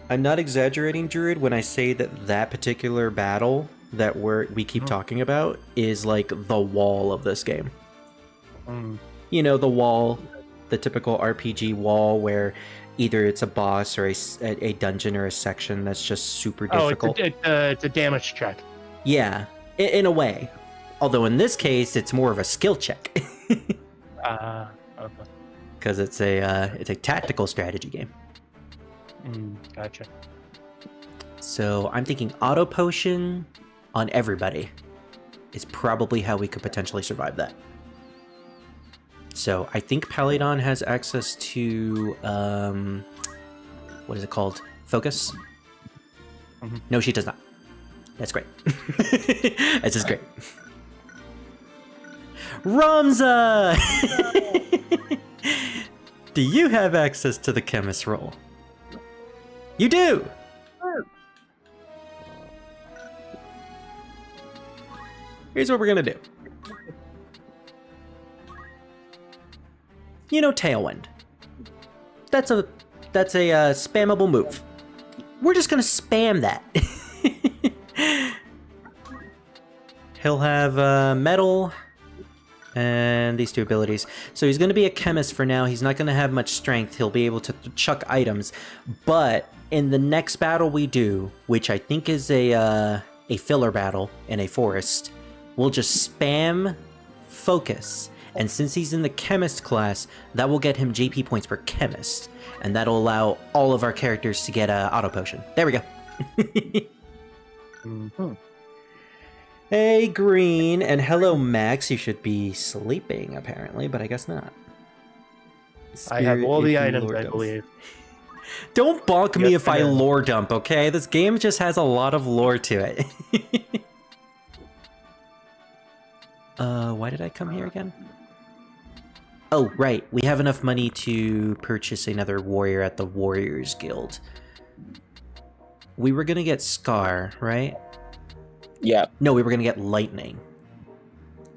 I'm not exaggerating, Druid, when I say that that particular battle that we keep talking about is like the wall of this game. You know, the wall, the typical RPG wall where either it's a boss or a dungeon or a section that's just super difficult. Oh, it's a damage check. Yeah, in a way. Although in this case, it's more of a skill check. Okay. Because it's a tactical strategy game. Gotcha. So I'm thinking auto potion on everybody is probably how we could potentially survive that. So I think Paladon has access to what is it called? Focus? No, she does not. That's great. That's just great. Ramza! Do you have access to the chemist roll? You do! Here's what we're gonna do. You know Tailwind. That's a spammable move. We're just gonna spam that. He'll have metal and these two abilities. So he's going to be a chemist for now. He's not going to have much strength. He'll be able to chuck items. But in the next battle we do, which I think is a filler battle in a forest, we'll just spam focus. And since he's in the chemist class, that will get him JP points per chemist. And that'll allow all of our characters to get auto potion. There we go. Hey, Green, and hello, Max. You should be sleeping, apparently, but I guess not. I have all the items, I believe. Don't bonk me if I lore dump, okay? This game just has a lot of lore to it. Why did I come here again? Oh, right. We have enough money to purchase another warrior at the Warriors Guild. We were gonna get Scar, right? Yeah. No, we were gonna get Lightning.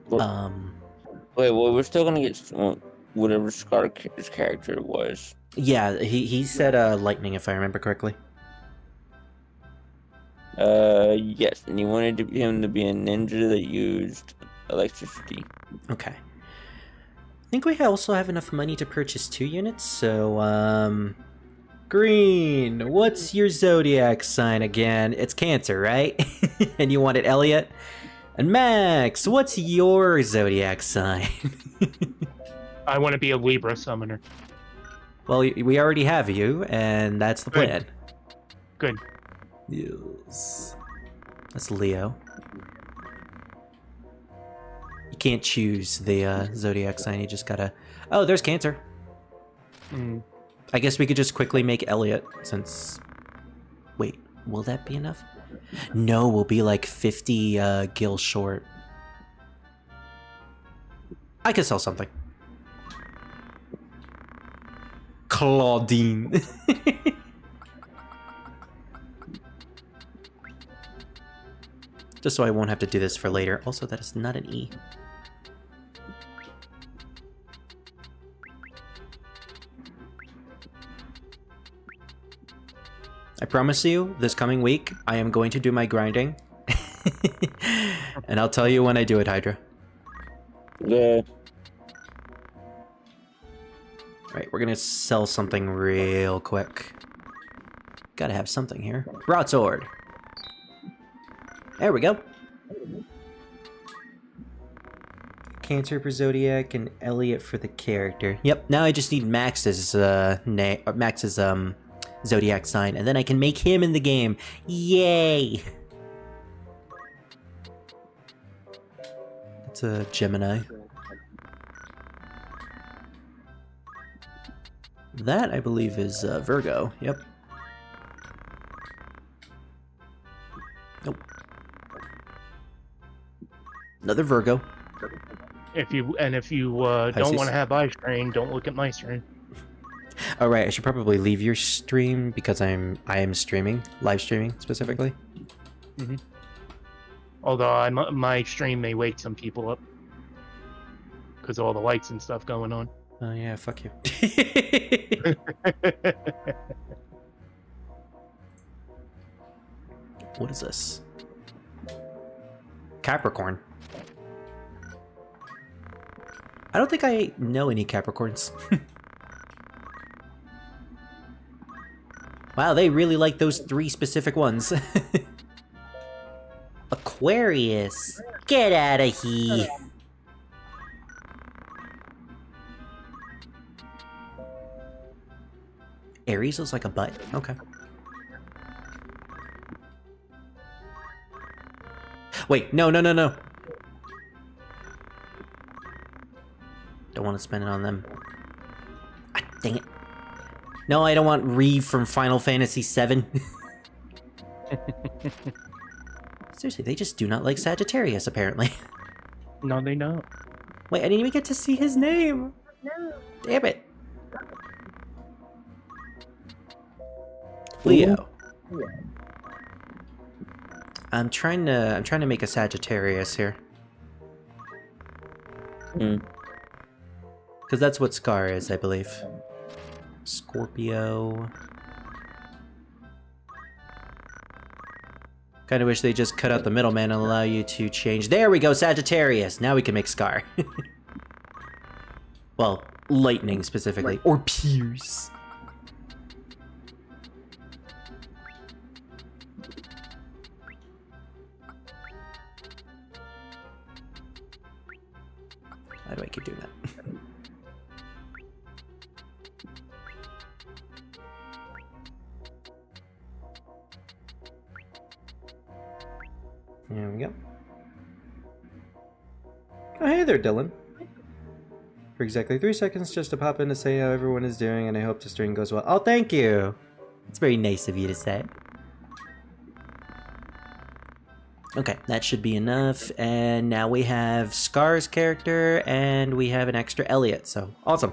Wait, well, we're still gonna get whatever Scar's character was. Yeah, he said Lightning, if I remember correctly. Yes, and he wanted him to be a ninja that used electricity. Okay. I think we also have enough money to purchase 2 units, so, Green, what's your zodiac sign again? It's Cancer, right? And you wanted Elliot? And Max, what's your zodiac sign? I want to be a Libra summoner. Well, we already have you, and that's the plan. Good. Yes. That's Leo. You can't choose the zodiac sign, you just gotta... Oh, there's Cancer. I guess we could just quickly make Elliot, since... Wait, will that be enough? No, we'll be like 50 gil short. I could sell something. Claudine. Just so I won't have to do this for later. Also, that is not an E. I promise you, this coming week, I am going to do my grinding. And I'll tell you when I do it, Hydra. Yeah. Right, we're gonna sell something real quick. Gotta have something here. Broadsword. There we go. Cancer for Zodiac and Elliot for the character. Yep, now I just need Max's Zodiac sign, and then I can make him in the game. Yay! It's a Gemini. That, I believe, is Virgo. Yep. Nope. Another Virgo. If you don't want to have eye strain, don't look at my strain. Oh right, I should probably leave your stream because I am streaming, live streaming specifically. Although my stream may wake some people up because of all the lights and stuff going on. Oh yeah, fuck you. What is this? Capricorn. I don't think I know any Capricorns. Wow, they really like those 3 specific ones. Aquarius, get out of here. Aries looks like a butt. Okay. Wait, no. Don't want to spend it on them. Ah, dang it. No, I don't want Reeve from Final Fantasy VII. Seriously, they just do not like Sagittarius, apparently. No, they don't. Wait, I didn't even get to see his name. No. Damn it. Leo. I'm trying to make a Sagittarius here. Because that's what Scar is, I believe. Scorpio. Kind of wish they just cut out the middleman and allow you to change. There we go, Sagittarius. Now we can make Scar. Well, Lightning specifically, or Pierce. Why do I keep doing that? There we go. Oh, hey there, Dylan. For exactly 3 seconds just to pop in to say how everyone is doing, and I hope the stream goes well. Oh, thank you! It's very nice of you to say. Okay, that should be enough, and now we have Scar's character, and we have an extra Elliot, so awesome.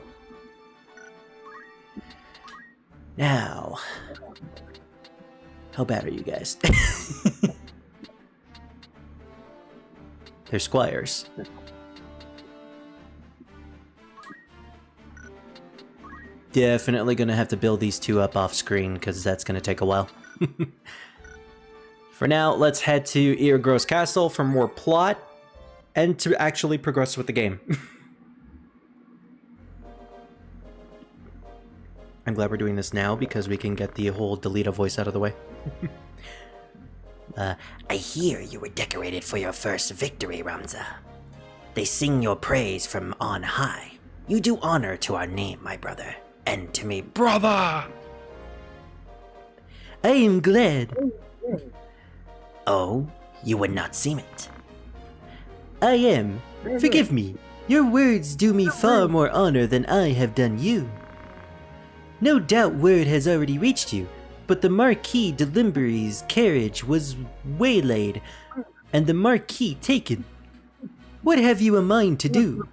Now, how bad are you guys? They're squires. Definitely gonna have to build these 2 up off screen, because that's gonna take a while. For now, let's head to Eargross Castle for more plot, and to actually progress with the game. I'm glad we're doing this now, because we can get the whole Delita voice out of the way. I hear you were decorated for your first victory, Ramza. They sing your praise from on high. You do honor to our name, my brother, and to me, brother! I am glad. Oh, you would not seem it. I am. Forgive me. Your words do me far more honor than I have done you. No doubt word has already reached you, but the Marquis de Limbury's carriage was waylaid, and the Marquis taken. What have you a mind to do?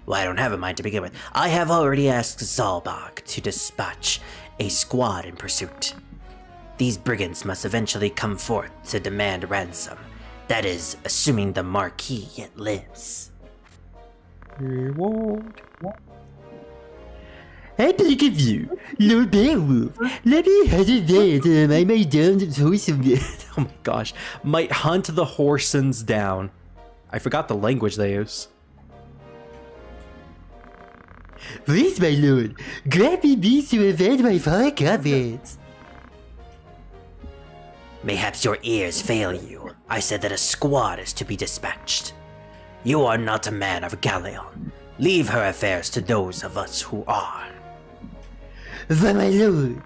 Well, I don't have a mind to begin with. I have already asked Zalbach to dispatch a squad in pursuit. These brigands must eventually come forth to demand ransom. That is, assuming the Marquis yet lives. Reward. I beg of you, Lord Beowulf, let me have a bed I may down the horse of me. Oh my gosh. Might hunt the horsens down. I forgot the language they use. Please, my lord, grant me means to avenge my fallen comrades. Mayhaps your ears fail you. I said that a squad is to be dispatched. You are not a man of Galleon. Leave her affairs to those of us who are. But my lord...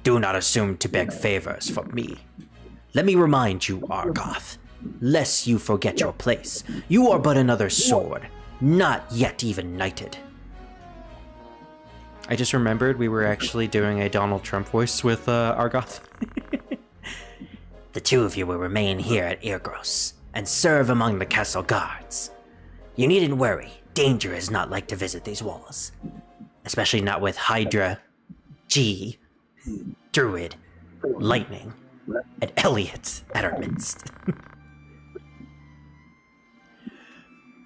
Do not assume to beg favors from me. Let me remind you, Argoth, lest you forget your place. You are but another sword, not yet even knighted. I just remembered we were actually doing a Donald Trump voice with Argoth. The 2 of you will remain here at Eargross and serve among the castle guards. You needn't worry, danger is not like to visit these walls. Especially not with Hydra, G, Druid, Lightning, and Elliot at our midst.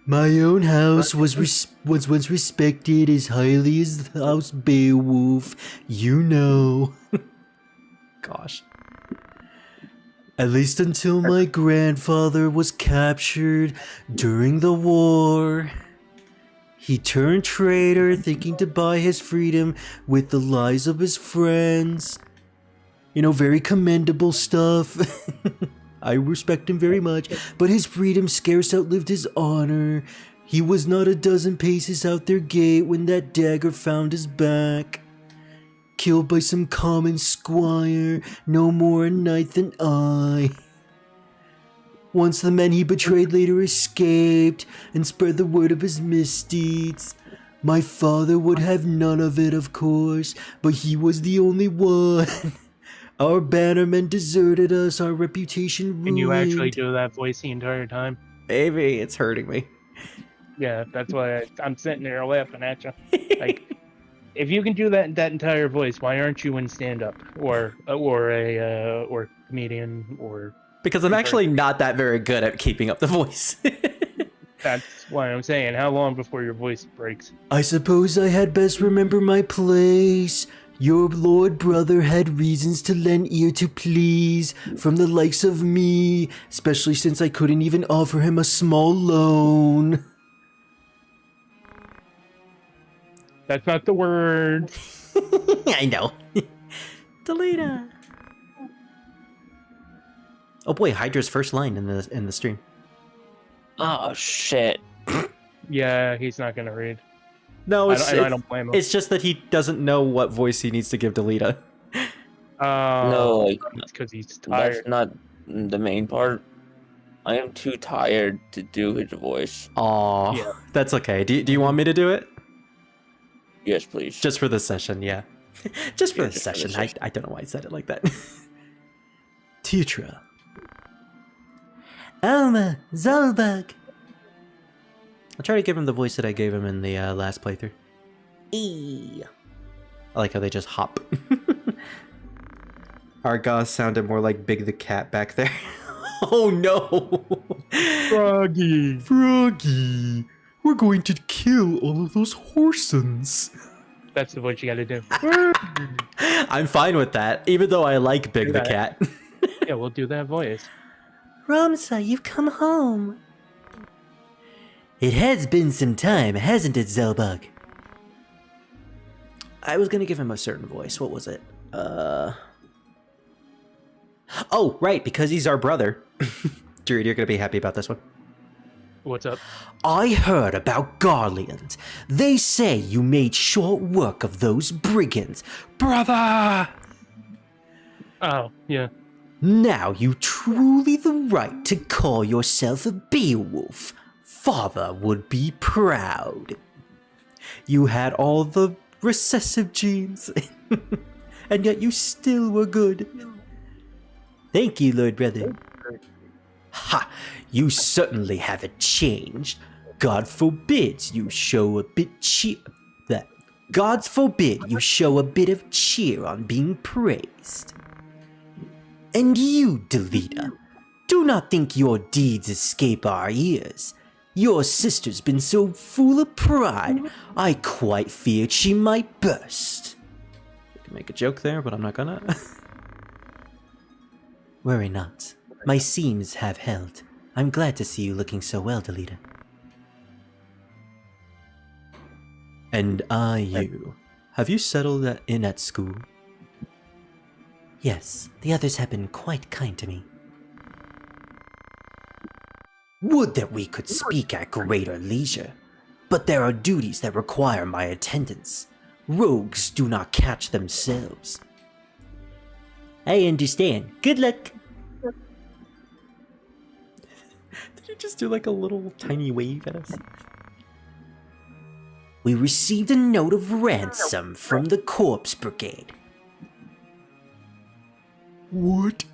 My own house was once respected as highly as the house Beowulf. You know. Gosh. At least until my grandfather was captured during the war. He turned traitor, thinking to buy his freedom with the lies of his friends. You know, very commendable stuff. I respect him very much, but his freedom scarce outlived his honor. He was not a dozen paces out their gate when that dagger found his back. Killed by some common squire, no more a knight than I. Once the men he betrayed later escaped and spread the word of his misdeeds. My father would have none of it, of course, but he was the only one. Our bannermen deserted us, our reputation ruined. Can you actually do that voice the entire time? Maybe it's hurting me. Yeah, that's why I'm sitting there laughing at you. Like, if you can do that entire voice, why aren't you in stand-up or comedian or? Because I'm actually not that very good at keeping up the voice. That's why I'm saying, how long before your voice breaks? I suppose I had best remember my place. Your lord brother had reasons to lend ear to please from the likes of me, especially since I couldn't even offer him a small loan. That's not the word. I know. Delita. Oh boy, Hydra's first line in the stream. Oh shit. Yeah, he's not gonna read. No, I don't blame him. It's just that he doesn't know what voice he needs to give Delita. No, like, it's because he's tired. that's not the main part. I am too tired to do his voice. Aw, Yeah. That's okay. Do you want me to do it? Yes, please. Just for this session, yeah. Just for Yeah, this just for session. this session. I don't know why I said it like that. Titra. Alma, Zalbag. I'll try to give him the voice that I gave him in the last playthrough. I like how they just hop. Argos sounded more like Big the Cat back there. Oh no! Froggy. Froggy! We're going to kill all of those horsons. That's the voice you gotta do. I'm fine with that, even though I like Big the that. Cat. Yeah, we'll do that voice. Ramsa, you've come home. It has been some time, hasn't it, Zelbug? I was gonna give him a certain voice. What was it? Oh, right, because he's our brother. Druid, you're gonna be happy about this one. What's up? I heard about Garleans. They say you made short work of those brigands. Brother! Oh, yeah. Now you truly the right to call yourself a Beowulf. Father would be proud. You had all the recessive genes, and yet you still were good. Thank you, Lord Brother. Ha! You certainly haven't changed. God forbids you show a bit Gods forbid you show a bit of cheer on being praised. And you, Delita, do not think your deeds escape our ears. Your sister's been so full of pride, I quite feared she might burst. I can make a joke there, but I'm not gonna. Worry not. My seams have held. I'm glad to see you looking so well, Delita. And you? Have you settled in at school? Yes, the others have been quite kind to me. Would that we could speak at greater leisure, but there are duties that require my attendance. Rogues do not catch themselves. I understand. Good luck. Did he just do like a little tiny wave at us? We received a note of ransom from the Corpse Brigade. What?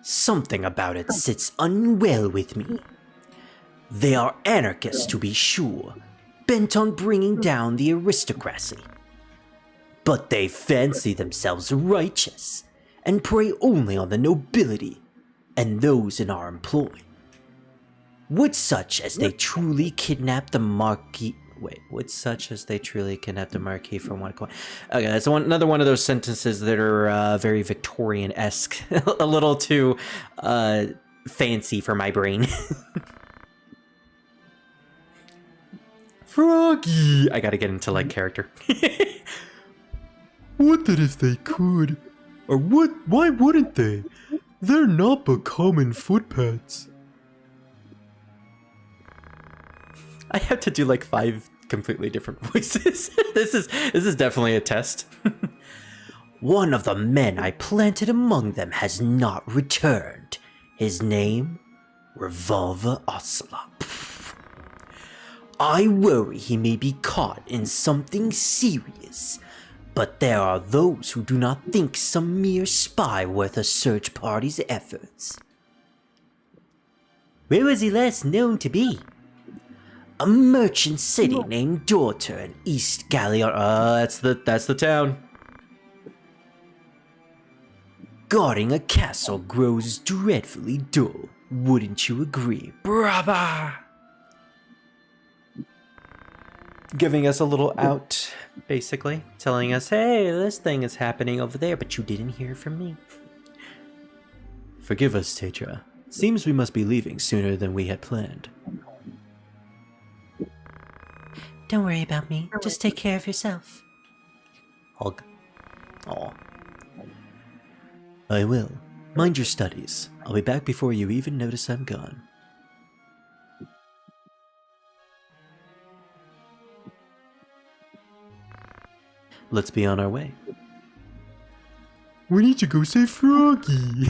Something about it sits unwell with me. They are anarchists, to be sure, bent on bringing down the aristocracy. But they fancy themselves righteous and prey only on the nobility and those in our employ. Would such as they truly kidnap the Marquis... Wait, would such as they truly kidnap the Marquis from one coin? Okay, that's another one of those sentences that are very Victorian-esque. A little too fancy for my brain. Froggy! I gotta get into, like, character. What that if they could? Or what? Why wouldn't they? They're not but common footpads. I have to do like 5 completely different voices. This is definitely a test. One of the men I planted among them has not returned. His name? Revolver Ocelot. I worry he may be caught in something serious, but there are those who do not think some mere spy worth a search party's efforts. Where was he last known to be? A merchant city named Dorter in East Gallion. That's the town. Guarding a castle grows dreadfully dull. Wouldn't you agree, brother? Giving us a little out, basically. Telling us, hey, this thing is happening over there, but you didn't hear from me. Forgive us, Tetra. Seems we must be leaving sooner than we had planned. Don't worry about me. Just take care of yourself. Hug. Aw. I will. Mind your studies. I'll be back before you even notice I'm gone. Let's be on our way. We need to go save Froggy.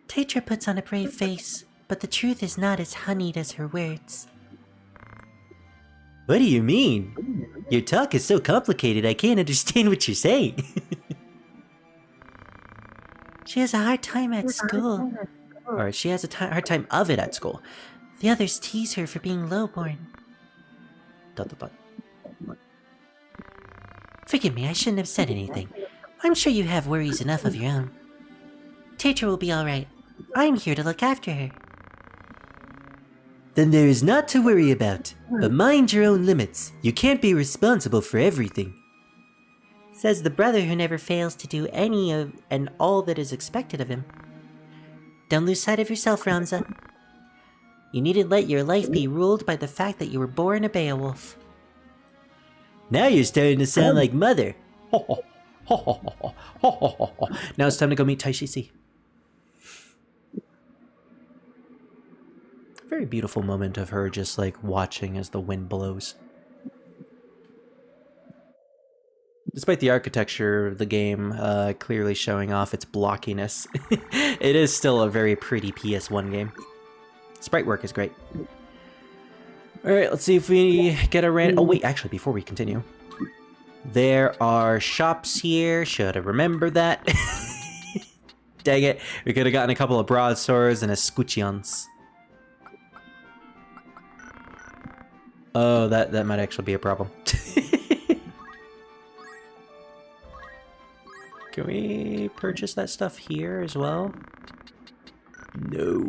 Tetra puts on a brave face, but the truth is not as honeyed as her words. What do you mean? Your talk is so complicated I can't understand what you're saying. She has a hard time at school. Or she has a hard time of it at school. The others tease her for being lowborn. ... Forgive me, I shouldn't have said anything. I'm sure you have worries enough of your own. Tetra will be alright. I'm here to look after her. Then there is not to worry about. But mind your own limits. You can't be responsible for everything. Says the brother who never fails to do any of and all that is expected of him. Don't lose sight of yourself, Ramza. You needn't let your life be ruled by the fact that you were born a Beowulf. Now you're starting to sound like Mother. Now it's time to go meet Taishisi. Very beautiful moment of her just like watching as the wind blows. Despite the architecture of the game clearly showing off its blockiness, it is still a very pretty PS1 game. Sprite work is great. Alright, let's see if we get a random... Oh wait, actually, before we continue. There are shops here, should have remembered that. Dang it, we could have gotten a couple of broadswords and escutcheons. Oh, that might actually be a problem. Can we purchase that stuff here as well? No.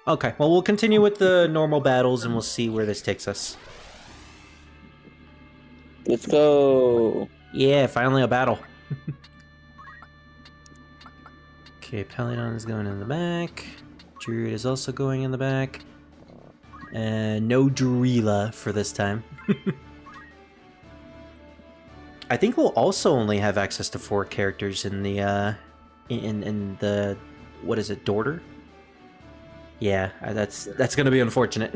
Okay, well, we'll continue with the normal battles and we'll see where this takes us. Let's go. Yeah, finally a battle. Okay, Peladon is going in the back. Druid is also going in the back. And no Drila for this time. I think we'll also only have access to 4 characters in the in the what is it, Dorter? Yeah, that's gonna be unfortunate.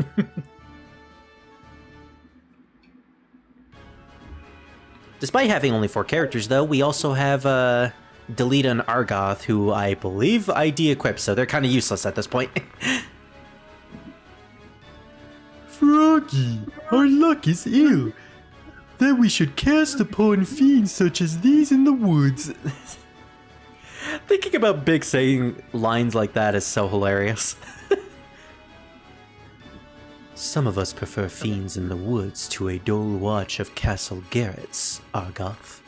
Despite having only 4 characters, though, we also have Delita and Argoth, who I believe ID equipped, so they're kind of useless at this point. Froggy, our luck is ill. That we should cast upon fiends such as these in the woods. Thinking about Big saying lines like that is so hilarious. Some of us prefer fiends in the woods to a dull watch of Castle Garrett's, Argoth.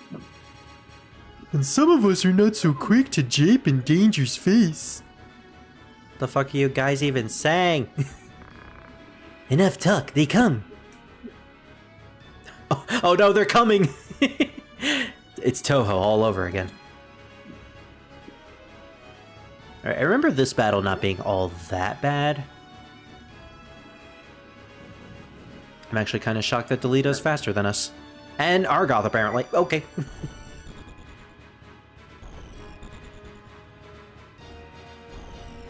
And some of us are not so quick to jape in danger's face. The fuck are you guys even saying? Enough talk, they come. Oh no, they're coming! It's Toho all over again. Alright, I remember this battle not being all that bad. I'm actually kind of shocked that Delita's faster than us. And Argoth, apparently. Okay.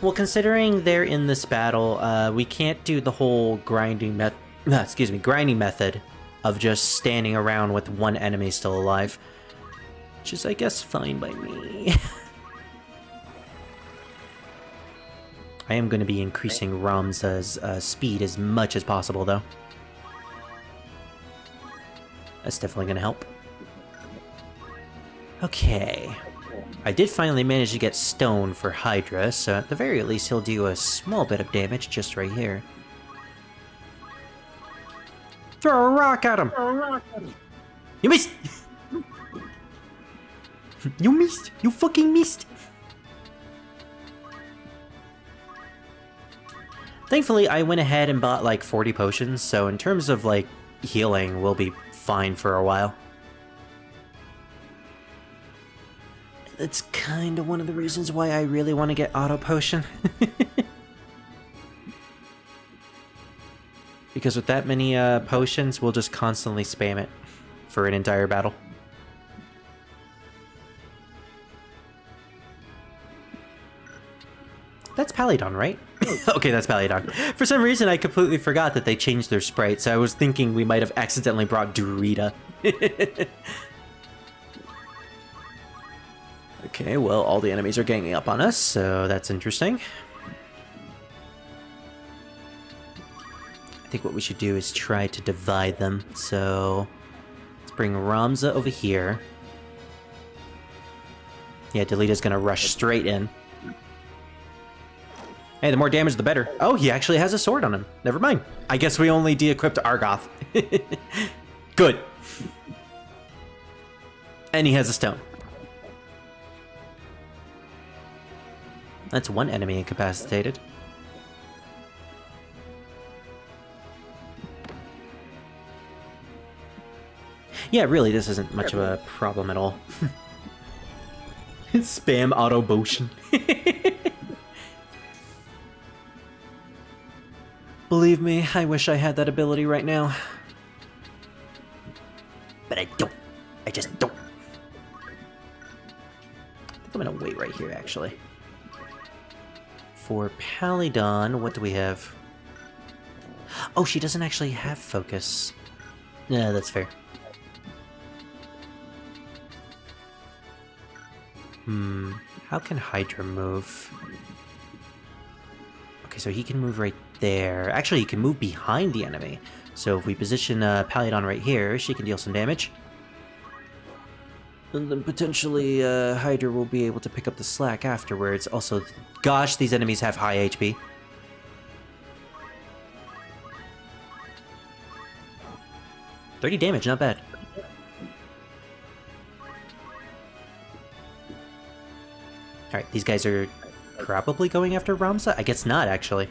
Well, considering they're in this battle, we can't do the whole grinding method of just standing around with one enemy still alive. Which is, I guess, fine by me. I am going to be increasing Ramza's speed as much as possible, though. That's definitely going to help. Okay. I did finally manage to get stone for Hydra, so at the very least he'll do a small bit of damage just right here. Throw a rock at him! You missed! You missed! You fucking missed! Thankfully, I went ahead and bought like 40 potions, so in terms of like healing, we'll be fine for a while. That's kind of one of the reasons why I really want to get auto potion. Because with that many potions, we'll just constantly spam it for an entire battle. That's Palidon, right? Okay, that's Palidon. For some reason, I completely forgot that they changed their sprite, so I was thinking we might have accidentally brought Dorita. Okay, well, all the enemies are ganging up on us, so that's interesting. I think what we should do is try to divide them. So let's bring Ramza over here. Yeah, Delita's gonna rush straight in. Hey, the more damage, the better. Oh, he actually has a sword on him. Never mind. I guess we only de-equipped Argoth. Good. And he has a stone. That's one enemy incapacitated. Yeah, really, this isn't much of a problem at all. Spam auto potion. Believe me, I wish I had that ability right now. But I don't. I just don't. I think I'm gonna wait right here, actually. For Palidon, what do we have? Oh, she doesn't actually have focus. Yeah, that's fair. How can Hydra move? Okay, so he can move right there. Actually, he can move behind the enemy. So if we position Palidon right here, she can deal some damage. And then potentially Hydra will be able to pick up the slack afterwards. Also, gosh, these enemies have high HP. $30 damage, not bad. Alright, these guys are probably going after Ramza? I guess not, actually.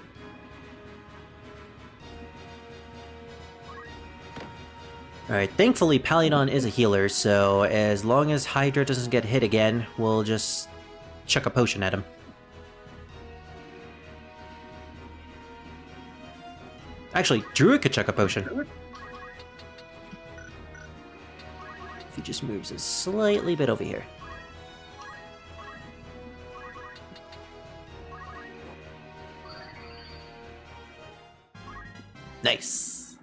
Alright, thankfully Palidon is a healer, so as long as Hydra doesn't get hit again, we'll just chuck a potion at him. Actually, Druid could chuck a potion. If he just moves a slightly bit over here. Nice.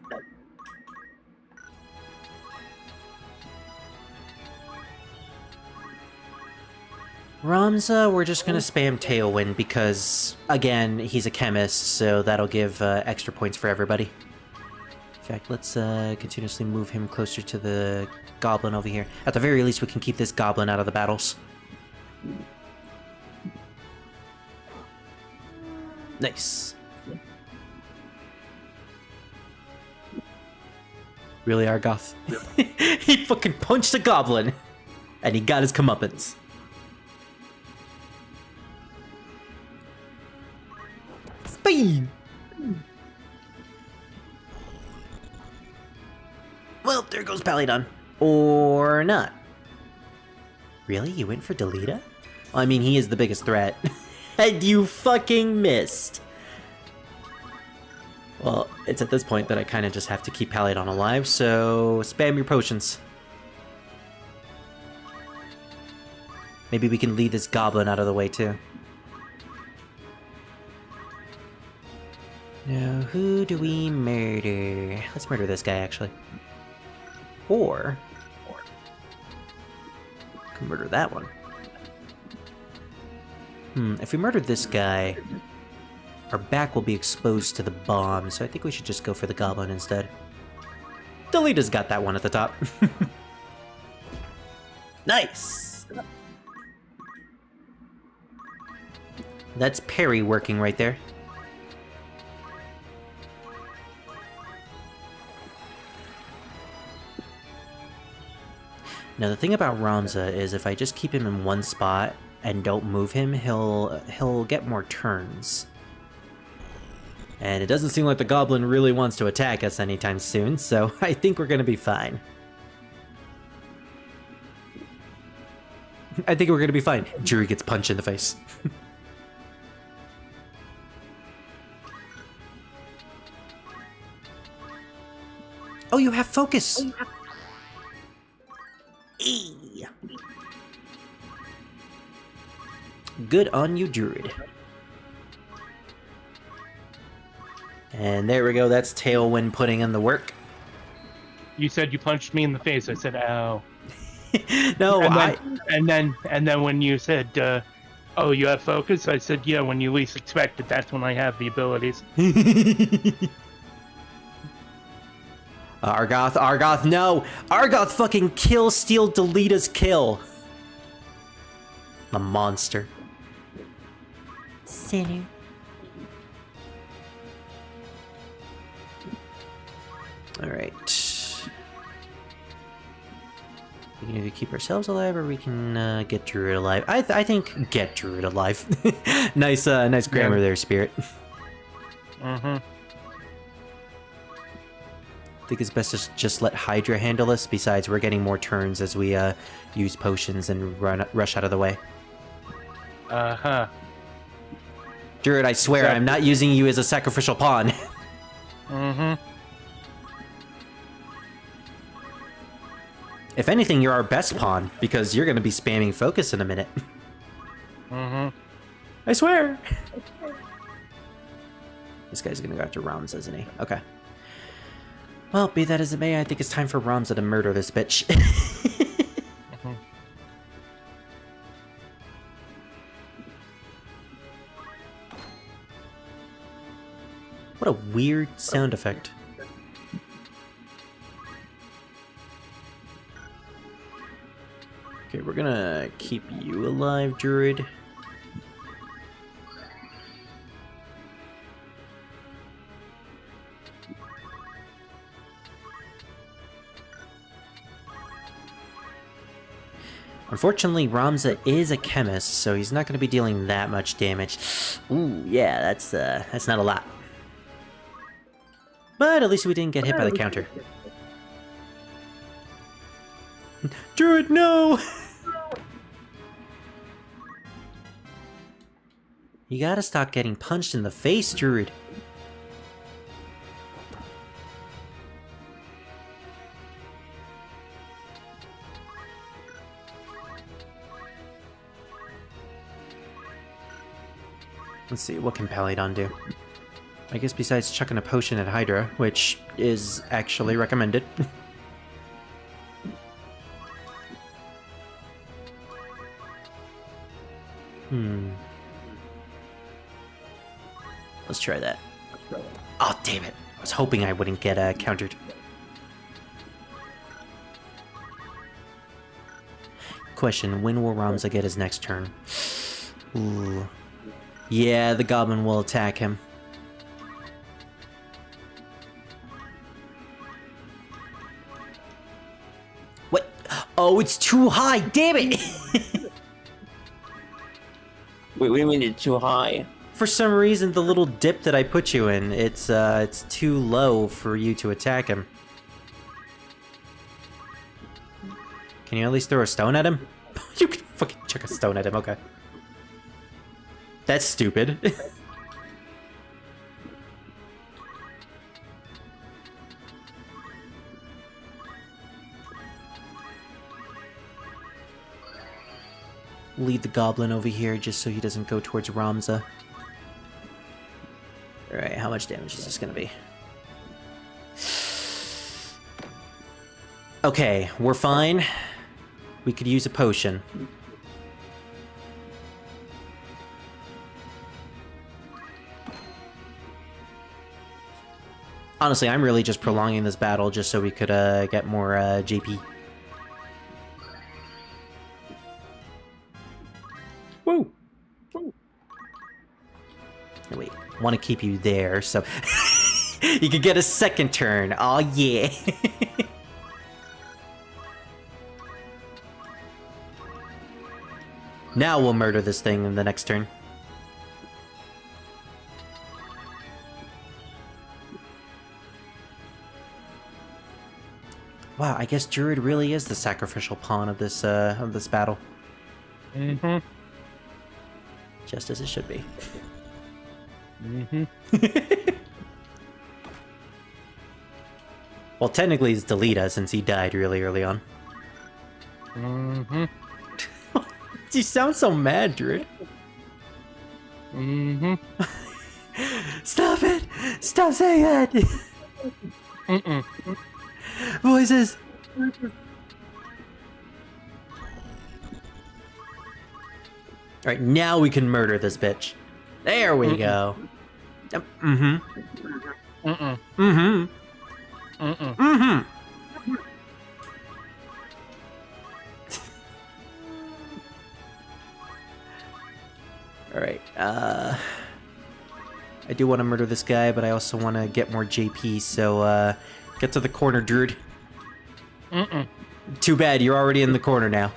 Ramza, we're just gonna spam Tailwind because, again, he's a chemist, so that'll give extra points for everybody. In fact, let's continuously move him closer to the goblin over here. At the very least, we can keep this goblin out of the battles. Nice. Really, Argoth? He fucking punched a goblin! And he got his comeuppance. Speed! Well, there goes Palydon. Or not. Really? You went for Delita? Well, I mean, he is the biggest threat. And you fucking missed. Well, it's at this point that I kind of just have to keep Palydon alive, so spam your potions. Maybe we can lead this goblin out of the way, too. Now, who do we murder? Let's murder this guy, actually. Or... can murder that one. If we murder this guy, our back will be exposed to the bomb, so I think we should just go for the goblin instead. Delita's got that one at the top. Nice! That's parry working right there. Now the thing about Ramza is if I just keep him in one spot and don't move him, he'll get more turns. And it doesn't seem like the goblin really wants to attack us anytime soon, so I think we're gonna be fine. I think we're gonna be fine. Jury gets punched in the face. Oh, you have focus! Eee. Good on you, Druid. And there we go, that's Tailwind putting in the work. You said you punched me in the face. I said, ow. No, and then when you said, oh, you have focus, I said, yeah, when you least expect it, that's when I have the abilities. Argoth, no! Argoth fucking steal Delita's kill! A monster. Sinner. Alright. We can either keep ourselves alive or we can get Druid alive. I think get Druid alive. Nice grammar there, Spirit. Mm-hmm. I think it's best to just let Hydra handle this. Besides, we're getting more turns as we use potions and rush out of the way. Uh-huh. Druid, I swear, I'm not using you as a sacrificial pawn. Mm-hmm. If anything, you're our best pawn, because you're going to be spamming focus in a minute. Mm-hmm. I swear! This guy's going to go after Ramza, isn't he? Okay. Well, be that as it may, I think it's time for Ramza to murder this bitch. Mm-hmm. What a weird sound effect. Okay, we're gonna keep you alive, Druid. Unfortunately, Ramza is a chemist, so he's not going to be dealing that much damage. Ooh, yeah, that's not a lot. But at least we didn't get hit by the counter. Druid, no! You gotta stop getting punched in the face, Druid. Let's see, what can Palydon do? I guess besides chucking a potion at Hydra, which is actually recommended. Let's try that. Oh, damn it. I was hoping I wouldn't get countered. Question, when will Ramza get his next turn? Ooh. Yeah, the goblin will attack him. What? Oh, it's too high. Damn it. Wait, what do you mean it's too high? For some reason, the little dip that I put you in, it's too low for you to attack him. Can you at least throw a stone at him? You can fucking chuck a stone at him, okay. That's stupid. Lead the goblin over here just so he doesn't go towards Ramza. Alright, how much damage is this gonna be? Okay, we're fine. We could use a potion. Honestly, I'm really just prolonging this battle just so we could get more JP. Woo! Wait, want to keep you there so you could get a second turn. Oh yeah. Now we'll murder this thing in the next turn. Wow, I guess Druid really is the sacrificial pawn of this battle. Mm-hmm. Just as it should be. Mm-hmm. Well, technically it's Delita since he died really early on. Mm-hmm. You sound so mad, Druid. Mm-hmm. Stop it! Stop saying that! Mm-mm. Voices! Alright, now we can murder this bitch. There we go. Mm-hmm. Mm-mm. Mm-hmm. Mm-mm. Mm-hmm. Alright, I do want to murder this guy, but I also want to get more JP, so, get to the corner, Druid. Mm-mm. Too bad, you're already in the corner now.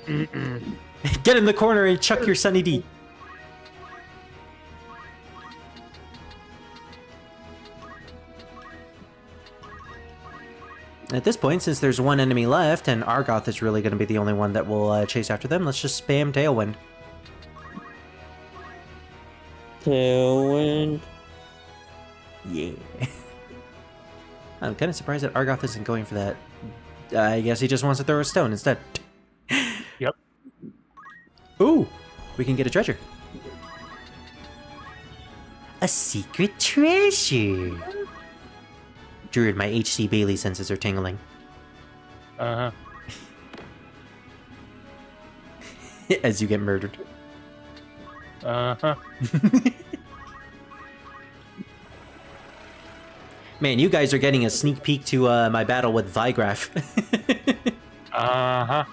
Mm-mm. Get in the corner and chuck your Sunny D. At this point, since there's one enemy left, and Argoth is really going to be the only one that will chase after them, let's just spam Tailwind. Tailwind. Yeah. I'm kind of surprised that Argoth isn't going for that. I guess he just wants to throw a stone instead. Yep. Ooh, we can get a treasure. A secret treasure. Druid, my HC Bailey senses are tingling. Uh-huh. As you get murdered. Uh-huh. Man, you guys are getting a sneak peek to my battle with Vigraph. Uh-huh.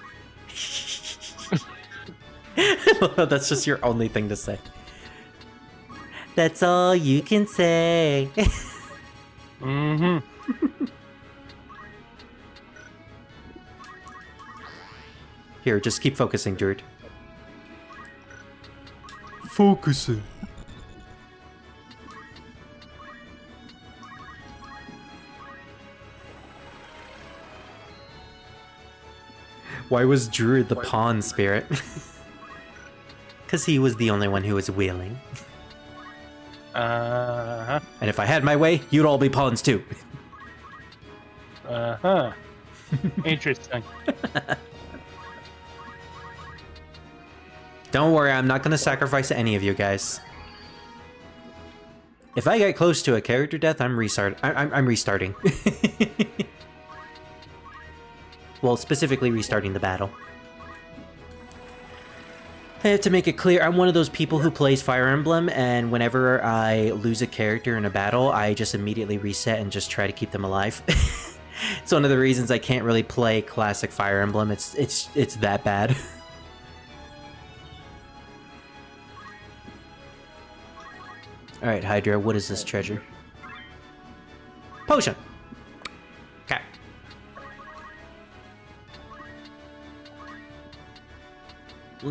That's just your only thing to say. That's all you can say. Mm-hmm. Here, just keep focusing, Druid. Focusing. Why was Druid the pawn spirit? Because he was the only one who was willing. Uh-huh. And if I had my way, you'd all be pawns too. Uh-huh. Interesting. Don't worry, I'm not going to sacrifice any of you guys. If I get close to a character death, I'm restarting. Well, specifically restarting the battle. I have to make it clear, I'm one of those people who plays Fire Emblem, and whenever I lose a character in a battle, I just immediately reset and just try to keep them alive. It's one of the reasons I can't really play classic Fire Emblem. It's that bad. Alright, Hydra, what is this treasure? Potion! Okay.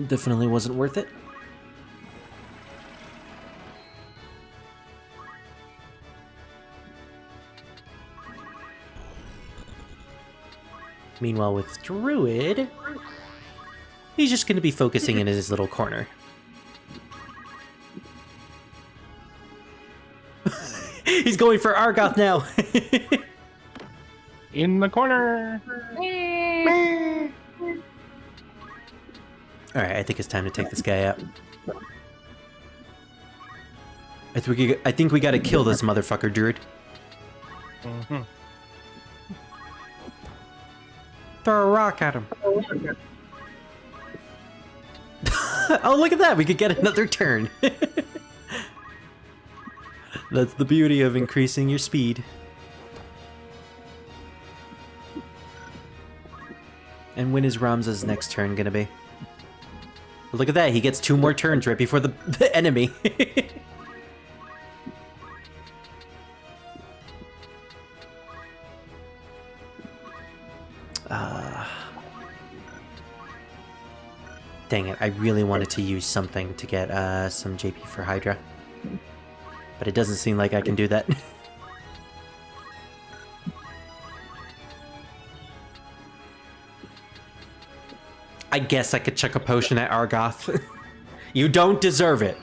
Definitely wasn't worth it. Meanwhile, with Druid, he's just going to be focusing in his little corner. He's going for Argoth now. In the corner. Alright, I think it's time to take this guy out. I think we gotta kill this motherfucker, Druid. Mm-hmm. Throw a rock at him. Oh, look at that! We could get another turn. That's the beauty of increasing your speed. And when is Ramza's next turn gonna be? Look at that, he gets 2 more turns right before the enemy. Dang it, I really wanted to use something to get some JP for Hydra. But it doesn't seem like I can do that. I guess I could chuck a potion at Argoth. You don't deserve it.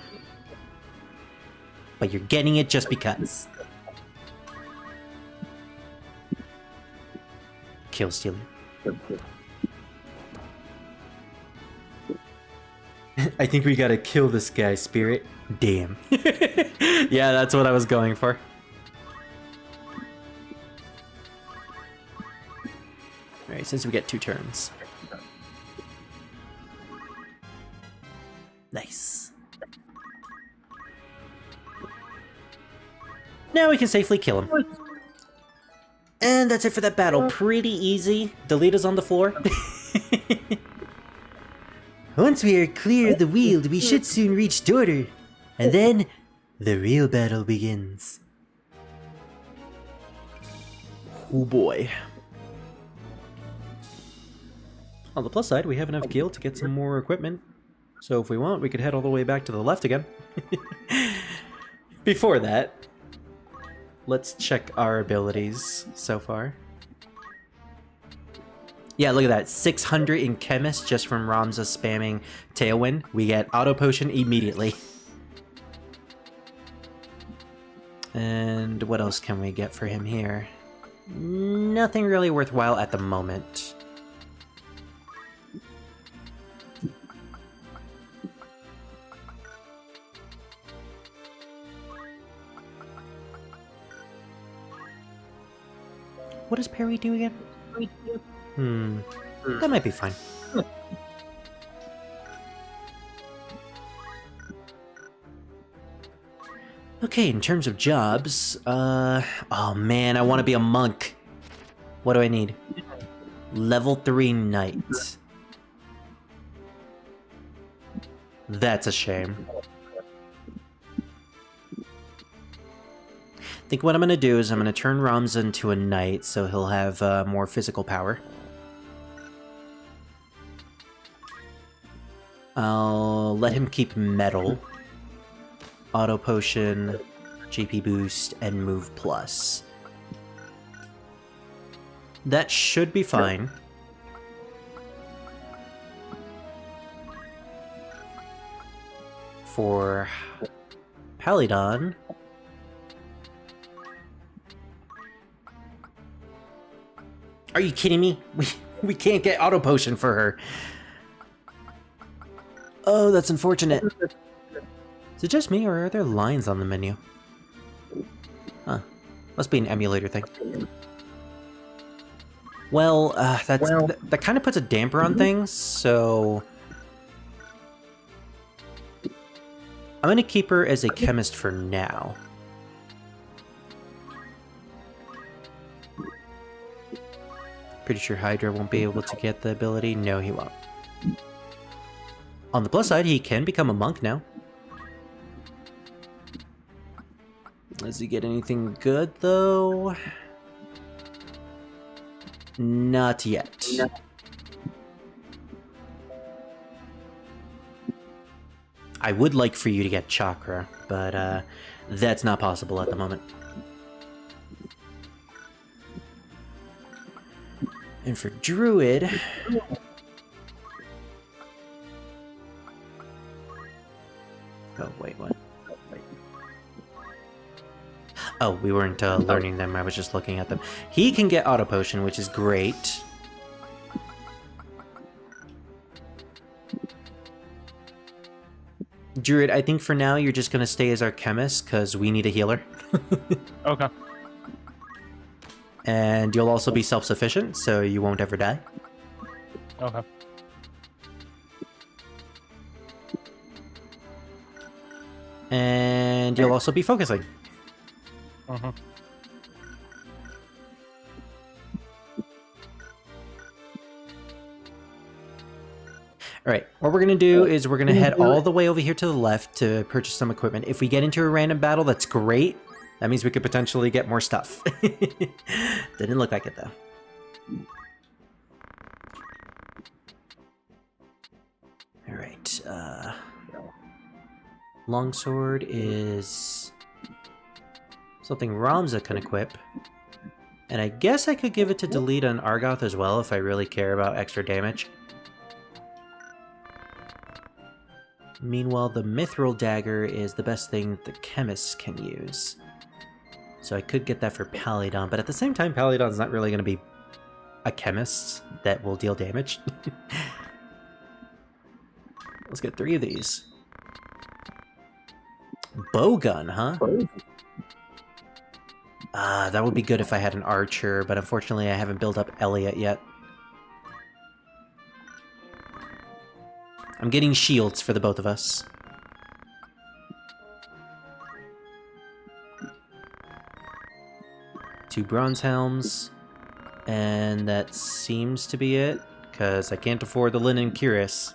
But you're getting it just because. Kill stealing. I think we gotta kill this guy, Spirit. Damn. Yeah, that's what I was going for. Alright, since we get 2 turns. Nice. Now we can safely kill him. And that's it for that battle. Pretty easy. Delete is on the floor. Once we are clear of the Weald, we should soon reach Dorter. And then, the real battle begins. Oh boy. On the plus side, we have enough gil to get some more equipment. So if we want, we could head all the way back to the left again. Before that, let's check our abilities so far. Yeah, look at that. 600 in Chemist just from Ramza spamming Tailwind. We get Auto Potion immediately. And what else can we get for him here? Nothing really worthwhile at the moment. What does parry do again? That might be fine. Okay, in terms of jobs, oh man, I want to be a monk. What do I need? Level 3 knight. That's a shame. I think what I'm going to do is I'm going to turn Ramza into a knight, so he'll have more physical power. I'll let him keep metal, auto potion, GP boost, and move plus. That should be fine. For Palidon, are you kidding me? We can't get auto potion for her. Oh, that's unfortunate. Is it just me, or are there lines on the menu? Huh. Must be an emulator thing. Well, that kind of puts a damper on things, so I'm gonna keep her as a chemist for now. Pretty sure Hydra won't be able to get the ability. No, he won't. On the plus side, he can become a monk now. Does he get anything good, though? Not yet. I would like for you to get chakra, but that's not possible at the moment. And for druid... Oh, wait, what? Oh, we weren't learning them, I was just looking at them. He can get auto potion, which is great. Druid, I think for now you're just gonna stay as our chemist, because we need a healer. Okay. And you'll also be self-sufficient, so you won't ever die. Okay. And you'll also be focusing. Uh-huh. Alright, what we're going to do is we're going to head all the way over here to the left to purchase some equipment. If we get into a random battle, that's great. That means we could potentially get more stuff. Didn't look like it, though. Alright, longsword is something Ramza can equip. And I guess I could give it to Delete on Argoth as well if I really care about extra damage. Meanwhile, the Mithril Dagger is the best thing the chemists can use. So I could get that for Palydon, but at the same time, Palydon's not really going to be a chemist that will deal damage. Let's get 3 of these. Bowgun, huh? That would be good if I had an archer, but unfortunately I haven't built up Elliot yet. I'm getting shields for the both of us. Two bronze helms. And that seems to be it, because I can't afford the linen cuirass.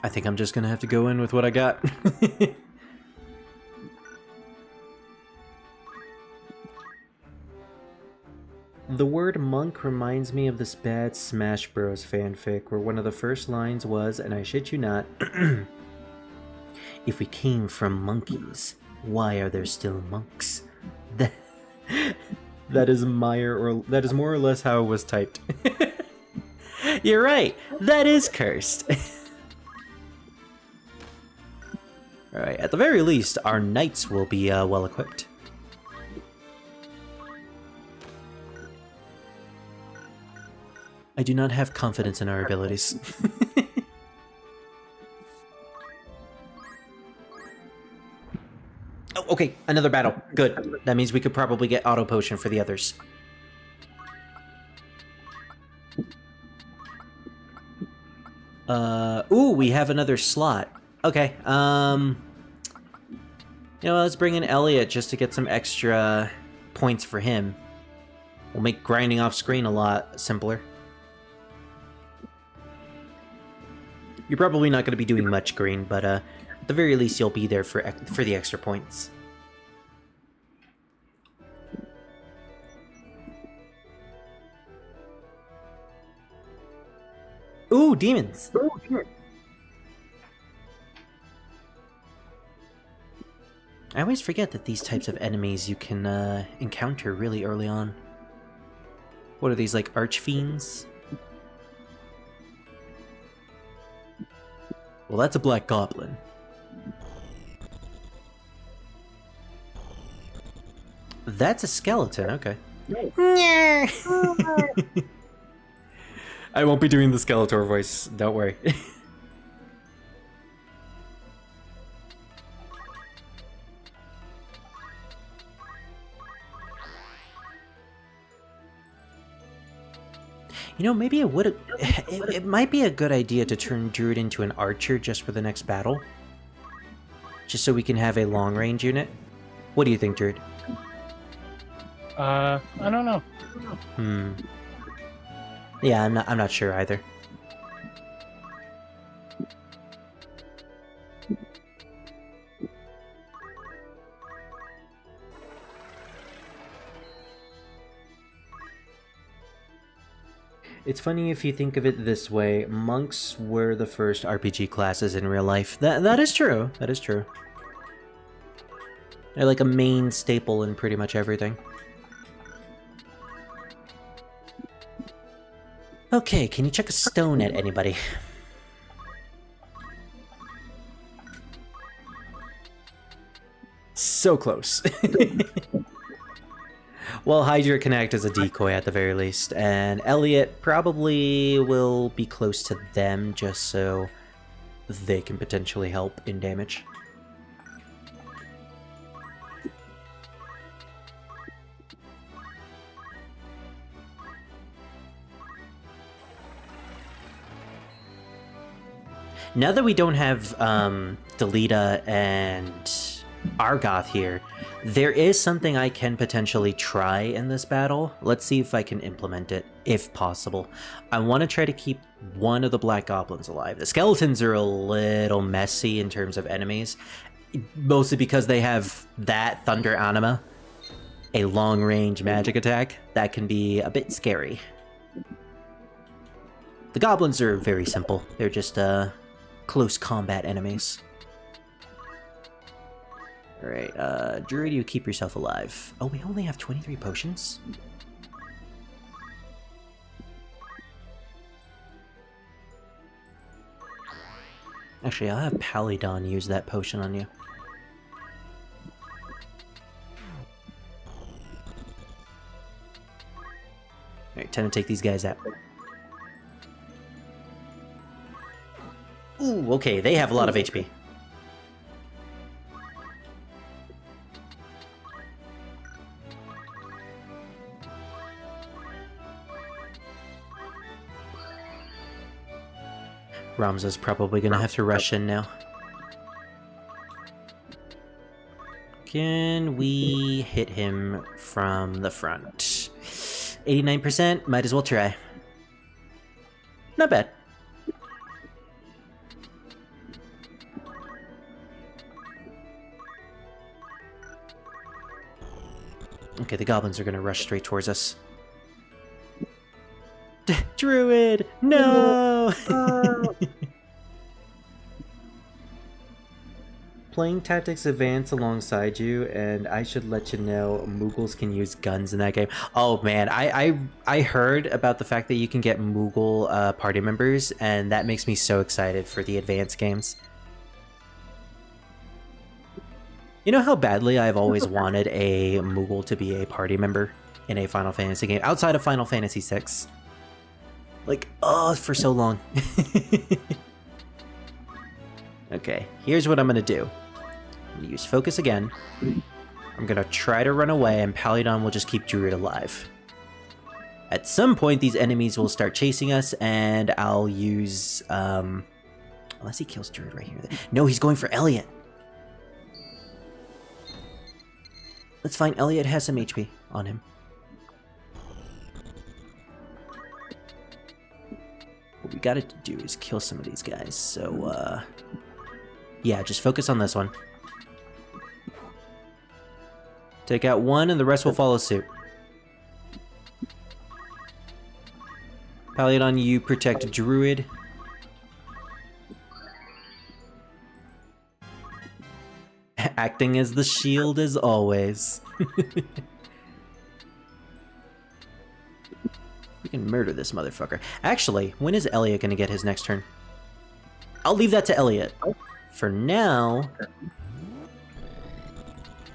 I think I'm just gonna have to go in with what I got. The word monk reminds me of this bad Smash Bros fanfic where one of the first lines was, and I shit you not, if we came from monkeys, why are there still monks? That is that is more or less how it was typed. You're right, that is cursed. Alright, at the very least, our knights will be well equipped. I do not have confidence in our abilities. Oh, okay, another battle. Good. That means we could probably get auto potion for the others. Ooh, we have another slot. Okay, you know, let's bring in Elliot just to get some extra points for him. We'll make grinding off screen a lot simpler. You're probably not going to be doing much green, but at the very least you'll be there for the extra points. Ooh, demons! I always forget that these types of enemies you can encounter really early on. What are these, like archfiends? Well, that's a black goblin. That's a skeleton, okay. I won't be doing the Skeletor voice, don't worry. You know, maybe it would. It might be a good idea to turn Druid into an archer just for the next battle. Just so we can have a long range unit. What do you think, Druid? I don't know. Yeah, I'm not sure either. It's funny if you think of it this way. Monks were the first RPG classes in real life. That is true. That is true. They're like a main staple in pretty much everything. Okay, can you check a stone at anybody? So close. Well, Hydra can act as a decoy at the very least, and Elliot probably will be close to them just so they can potentially help in damage. Now that we don't have Delita and Argoth here, there is something I can potentially try in this battle. Let's see if I can implement it, if possible. I want to try to keep one of the Black Goblins alive. The skeletons are a little messy in terms of enemies, mostly because they have that Thunder Anima, a long-range magic attack that can be a bit scary. The goblins are very simple. They're just close combat enemies. Alright, Druid, you keep yourself alive. Oh, we only have 23 potions? Actually, I'll have Palidon use that potion on you. Alright, time to take these guys out. Ooh, okay, they have a lot of HP. Ramza's probably gonna have to rush in now. Can we hit him from the front? 89%, might as well try. Not bad. Okay, the goblins are gonna rush straight towards us. Druid! No! Playing Tactics Advance alongside you, and I should let you know Moogles can use guns in that game. Oh man, I heard about the fact that you can get Moogle party members, and that makes me so excited for the advanced games. You know how badly I've always wanted a Moogle to be a party member in a Final Fantasy game, outside of Final Fantasy VI. Like, oh, for so long. Okay, here's what I'm gonna do. I'm gonna use focus again. I'm gonna try to run away, and Palidon will just keep Druid alive. At some point, these enemies will start chasing us, and I'll use, unless he kills Druid right here. No, he's going for Elliot. Let's find Elliot has some HP on him. What we gotta do is kill some of these guys, so, yeah, just focus on this one. Take out one, and the rest will follow suit. Palidon, you protect Druid. Acting as the shield as always. We can murder this motherfucker. Actually, when is Elliot gonna get his next turn? I'll leave that to Elliot. For now,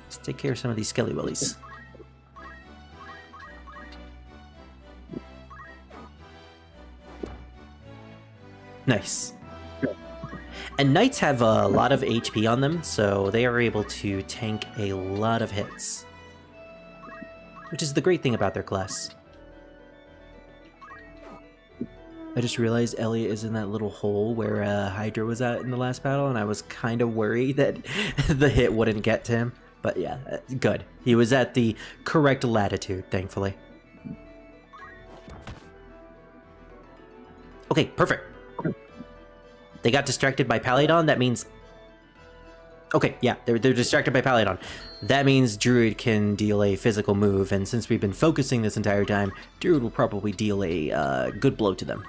let's take care of some of these skelly willies. Nice. And knights have a lot of HP on them, so they are able to tank a lot of hits. Which is the great thing about their class. I just realized Elliot is in that little hole where Hydra was at in the last battle, and I was kind of worried that the hit wouldn't get to him. But yeah, good. He was at the correct latitude, thankfully. Okay, perfect. They got distracted by Palidon. That means Okay, yeah, they're distracted by Paladon. That means Druid can deal a physical move, and since we've been focusing this entire time, Druid will probably deal a good blow to them.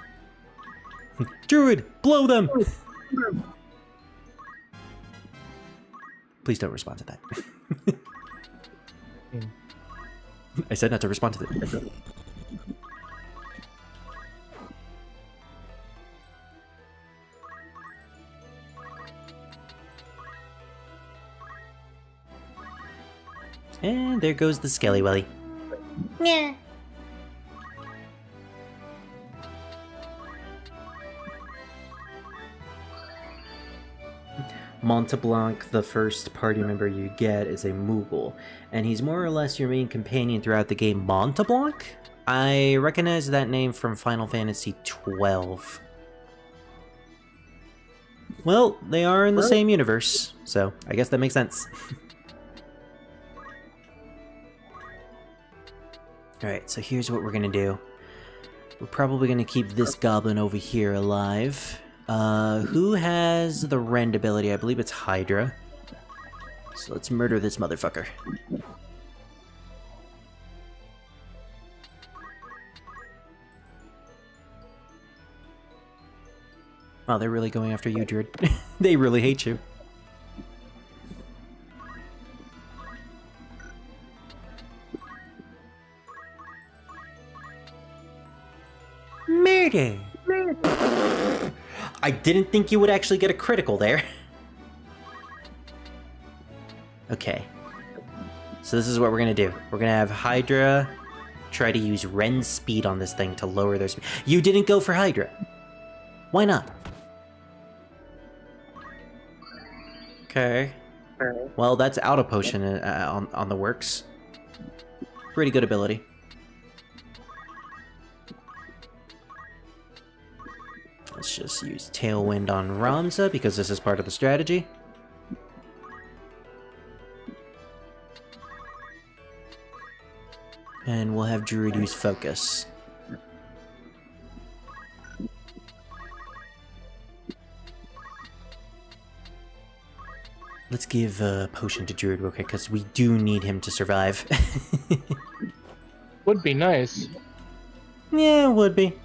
Druid, blow them! Please don't respond to that. I said not to respond to that. And there goes the Skelly Welly. Yeah. Monteblanc, the first party member you get, is a Moogle, and he's more or less your main companion throughout the game. Monteblanc? I recognize that name from Final Fantasy XII. Well, they are in the same universe, so I guess that makes sense. Alright, so here's what we're gonna do. We're probably gonna keep this goblin over here alive. Who has the rend ability? I believe it's Hydra. So let's murder this motherfucker. Oh, they're really going after you, Druid. They really hate you. Murder! I didn't think you would actually get a critical there. Okay. So this is what we're gonna do. We're gonna have Hydra try to use Ren's speed on this thing to lower their speed. You didn't go for Hydra. Why not? Okay. Well, that's Auto Potion on the works. Pretty good ability. Let's just use Tailwind on Ramza because this is part of the strategy. And we'll have Druid use Focus. Let's give a potion to Druid real quick because we do need him to survive. Would be nice. Yeah, it would be.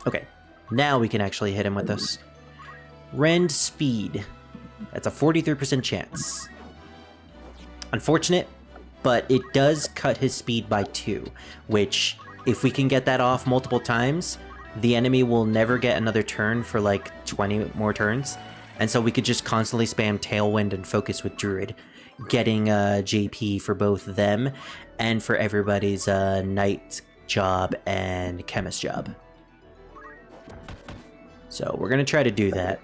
Okay, now we can actually hit him with this. Rend speed. That's a 43% chance. Unfortunate, but it does cut his speed by 2, which, if we can get that off multiple times, the enemy will never get another turn for like 20 more turns, and so we could just constantly spam Tailwind and Focus with Druid, getting JP for both them and for everybody's Knight job and Chemist job. So we're gonna try to do that.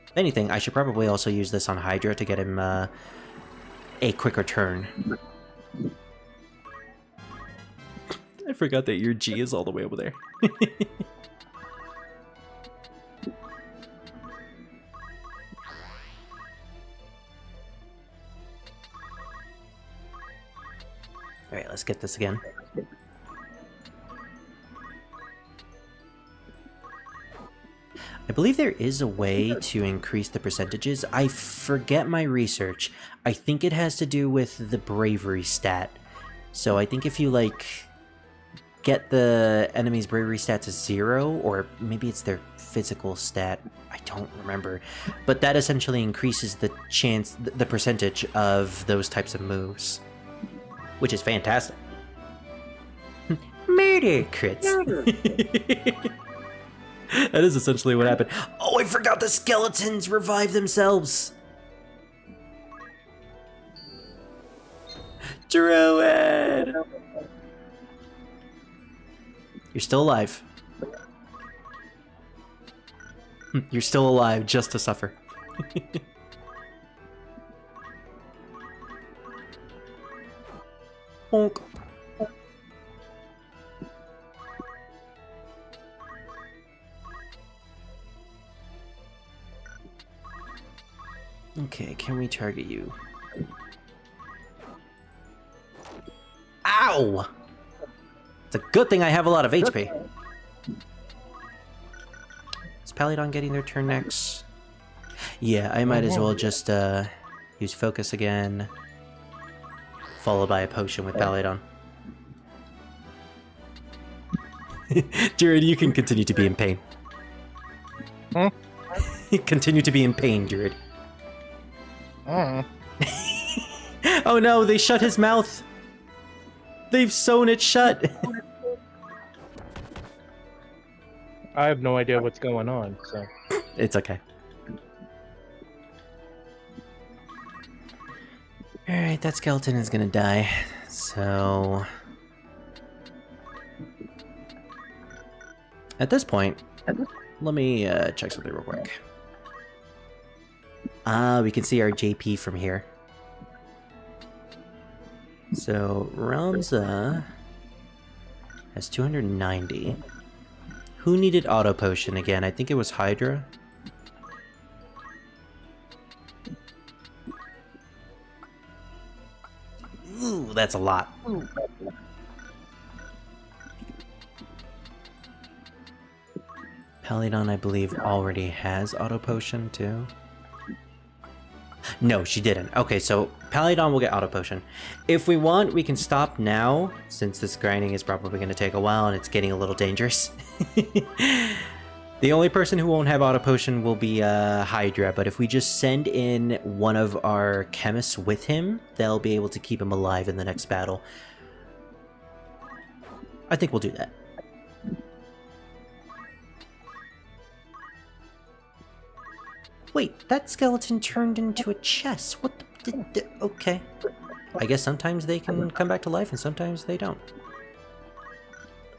If anything, I should probably also use this on Hydra to get him a quicker turn. I forgot that your G is all the way over there. Alright, let's get this again. I believe there is a way to increase the percentages. I forget my research. I think it has to do with the bravery stat. So I think if you, like, get the enemy's bravery stat to 0, or maybe it's their physical stat, I don't remember. But that essentially increases the chance, the percentage of those types of moves. Which is fantastic. Murder crits. That is essentially what happened. Oh, I forgot the skeletons revive themselves. Druid! You're still alive. You're still alive just to suffer. Bonk. Okay, can we target you? Ow! It's a good thing I have a lot of HP. Is Palidon getting their turn next? Yeah, I might as well just use focus again, followed by a potion with Palidon. Jared, you can continue to be in pain. Huh? Continue to be in pain, Jared. Uh, Oh no, they shut his mouth. They've sewn it shut. I have no idea what's going on, so. It's okay. Alright, that skeleton is gonna die. So... At this point, let me check something real quick. We can see our JP from here. So, Ramza has 290. Who needed auto potion again? I think it was Hydra. Ooh, that's a lot. Palidon, I believe, already has auto potion too. No, she didn't. Okay, so Palidon will get auto potion. If we want, we can stop now, since this grinding is probably going to take a while and it's getting a little dangerous. The only person who won't have auto potion will be Hydra, but if we just send in one of our chemists with him, they'll be able to keep him alive in the next battle. I think we'll do that. Wait, that skeleton turned into a chest. What the okay. I guess sometimes they can come back to life and sometimes they don't.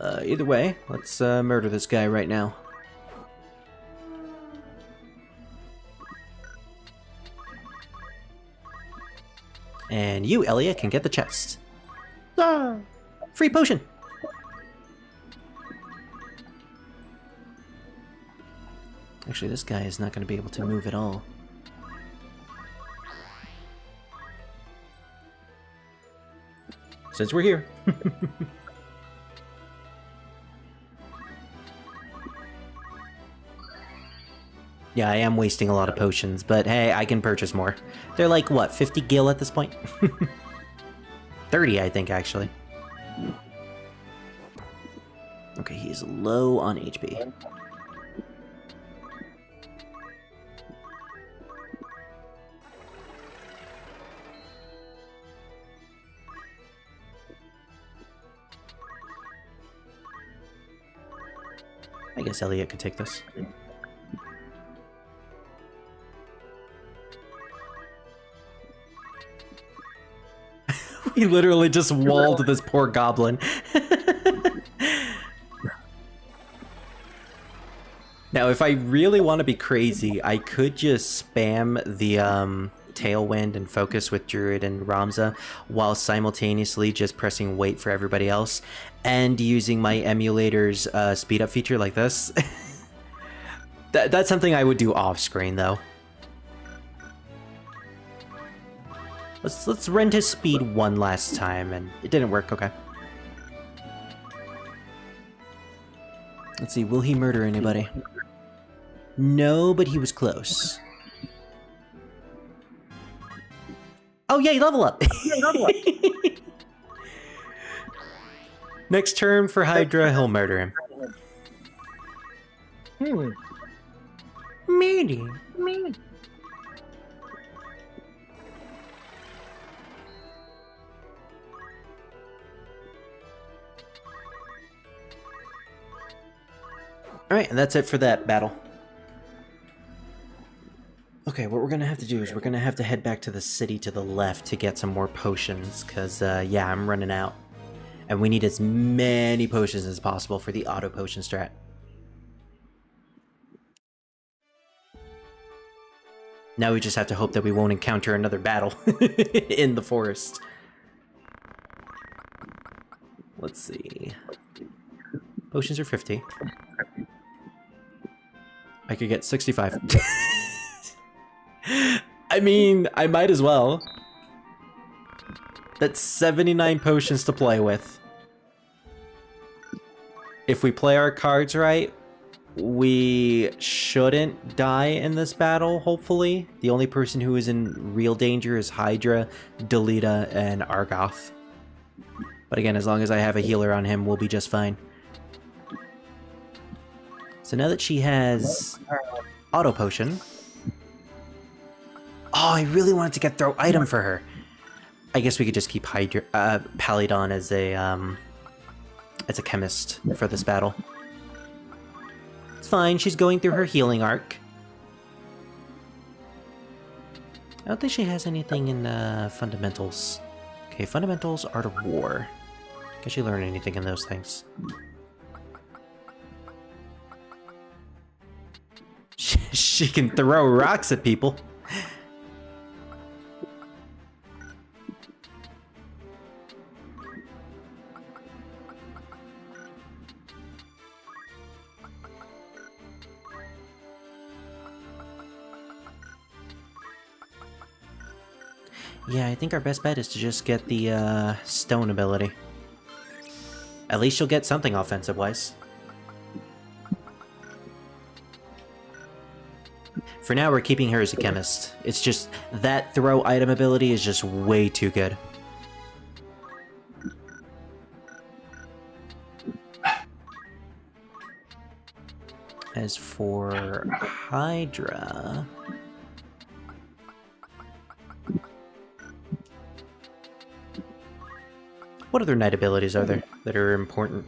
Either way, let's murder this guy right now. And you, Elliot, can get the chest. Ah, free potion! Actually, this guy is not going to be able to move at all. Since we're here. Yeah, I am wasting a lot of potions, but hey, I can purchase more. They're like, what, 50 gil at this point? 30, I think, actually. Okay, he is low on HP. I guess Elliot could take this. He literally just walled this poor goblin. Now, if I really want to be crazy, I could just spam the Tailwind and focus with Druid and Ramza while simultaneously just pressing wait for everybody else and using my emulator's speed up feature like this. That's something I would do off screen though. Let's rend his speed one last time, and it didn't work, okay. Let's see, will he murder anybody? No, but he was close. Oh yay, level up! Next turn for Hydra, he'll murder him. Maybe. Alright, and that's it for that battle. Okay, what we're gonna have to do is we're gonna have to head back to the city to the left to get some more potions, because, yeah, I'm running out. And we need as many potions as possible for the auto potion strat. Now we just have to hope that we won't encounter another battle in the forest. Let's see. Potions are 50. I could get 65. I mean, I might as well. That's 79 potions to play with. if we play our cards right, we shouldn't die in this battle, hopefully. The only person who is in real danger is Hydra, Delita, and Argoth. But again, as long as I have a healer on him, we'll be just fine. So now that she has Auto Potion... Oh, I really wanted to get Throw Item for her. I guess we could just keep Palidon as a chemist for this battle. It's fine, she's going through her healing arc. I don't think she has anything in Fundamentals. Okay, Fundamentals, Art of War. Can she learn anything in those things? She can throw rocks at people. Yeah, I think our best bet is to just get the stone ability. At least she'll get something offensive-wise. For now, we're keeping her as a chemist. It's just that throw item ability is just way too good. As for Hydra... What other knight abilities are there that are important?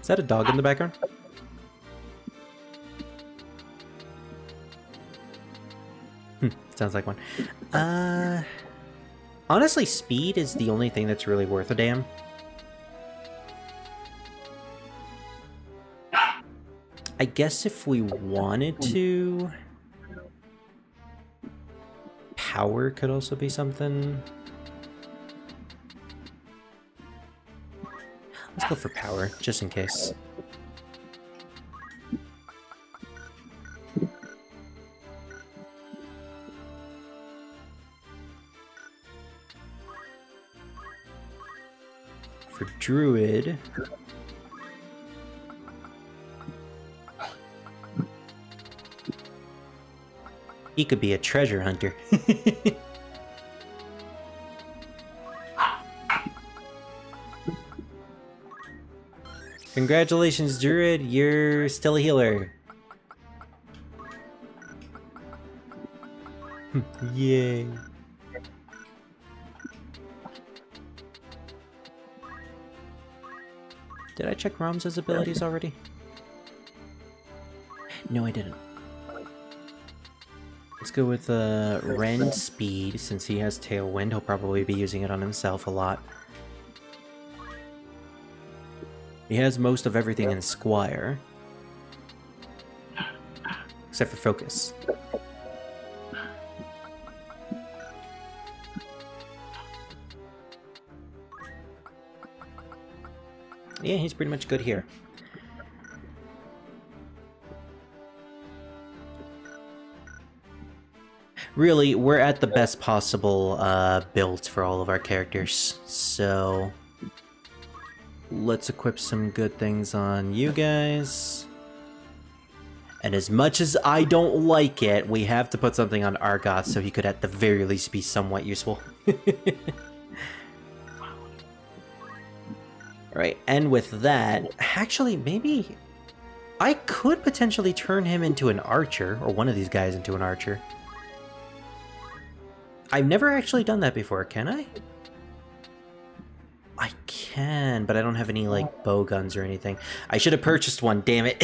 Is that a dog in the background? Sounds like one. Honestly, speed is the only thing that's really worth a damn. I guess if we wanted to... Power could also be something. Let's go for power, just in case. For Druid... He could be a treasure hunter. Congratulations, Druid. You're still a healer. Yay. Did I check Ramza's abilities already? No, I didn't. Let's go with Ren Speed, since he has Tailwind. He'll probably be using it on himself a lot. He has most of everything in Squire. Except for Focus. Yeah, he's pretty much good here. Really, we're at the best possible builds for all of our characters, so let's equip some good things on you guys. And as much as I don't like it, we have to put something on Argoth so he could at the very least be somewhat useful. Alright, and with that, actually, maybe I could potentially turn him into an archer, or one of these guys into an archer. I've never actually done that before, can I? I can, but I don't have any, like, bow guns or anything. I should have purchased one, damn it.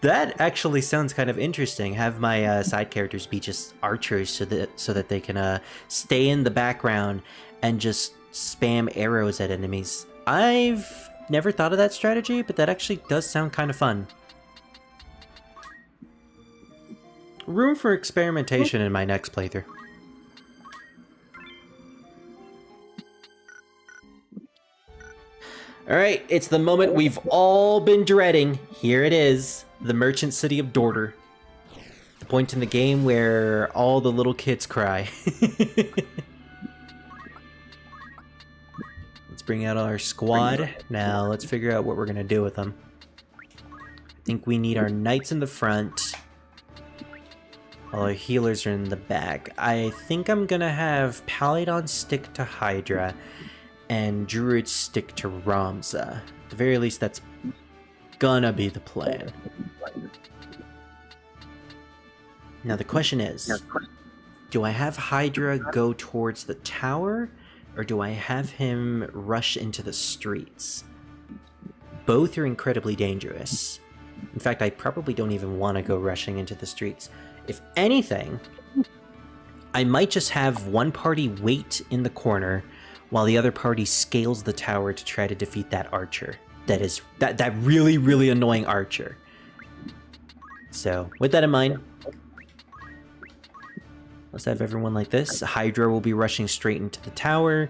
That actually sounds kind of interesting. Have my side characters be just archers so that they can stay in the background and just spam arrows at enemies. I've never thought of that strategy, but that actually does sound kind of fun. Room for experimentation in my next playthrough. Alright, it's the moment we've all been dreading. Here it is, the merchant city of Dorter. The point in the game where all the little kids cry. Let's bring out our squad. Now let's figure out what we're gonna do with them. I think we need our knights in the front. All our healers are in the back. I think I'm gonna have Paladon stick to Hydra and Druid stick to Ramza. At the very least, that's gonna be the plan. Now the question is, do I have Hydra go towards the tower, or do I have him rush into the streets? Both are incredibly dangerous. In fact, I probably don't even want to go rushing into the streets. If anything, I might just have one party wait in the corner while the other party scales the tower to try to defeat that archer. That really, really annoying archer. So, with that in mind, let's have everyone like this. Hydra will be rushing straight into the tower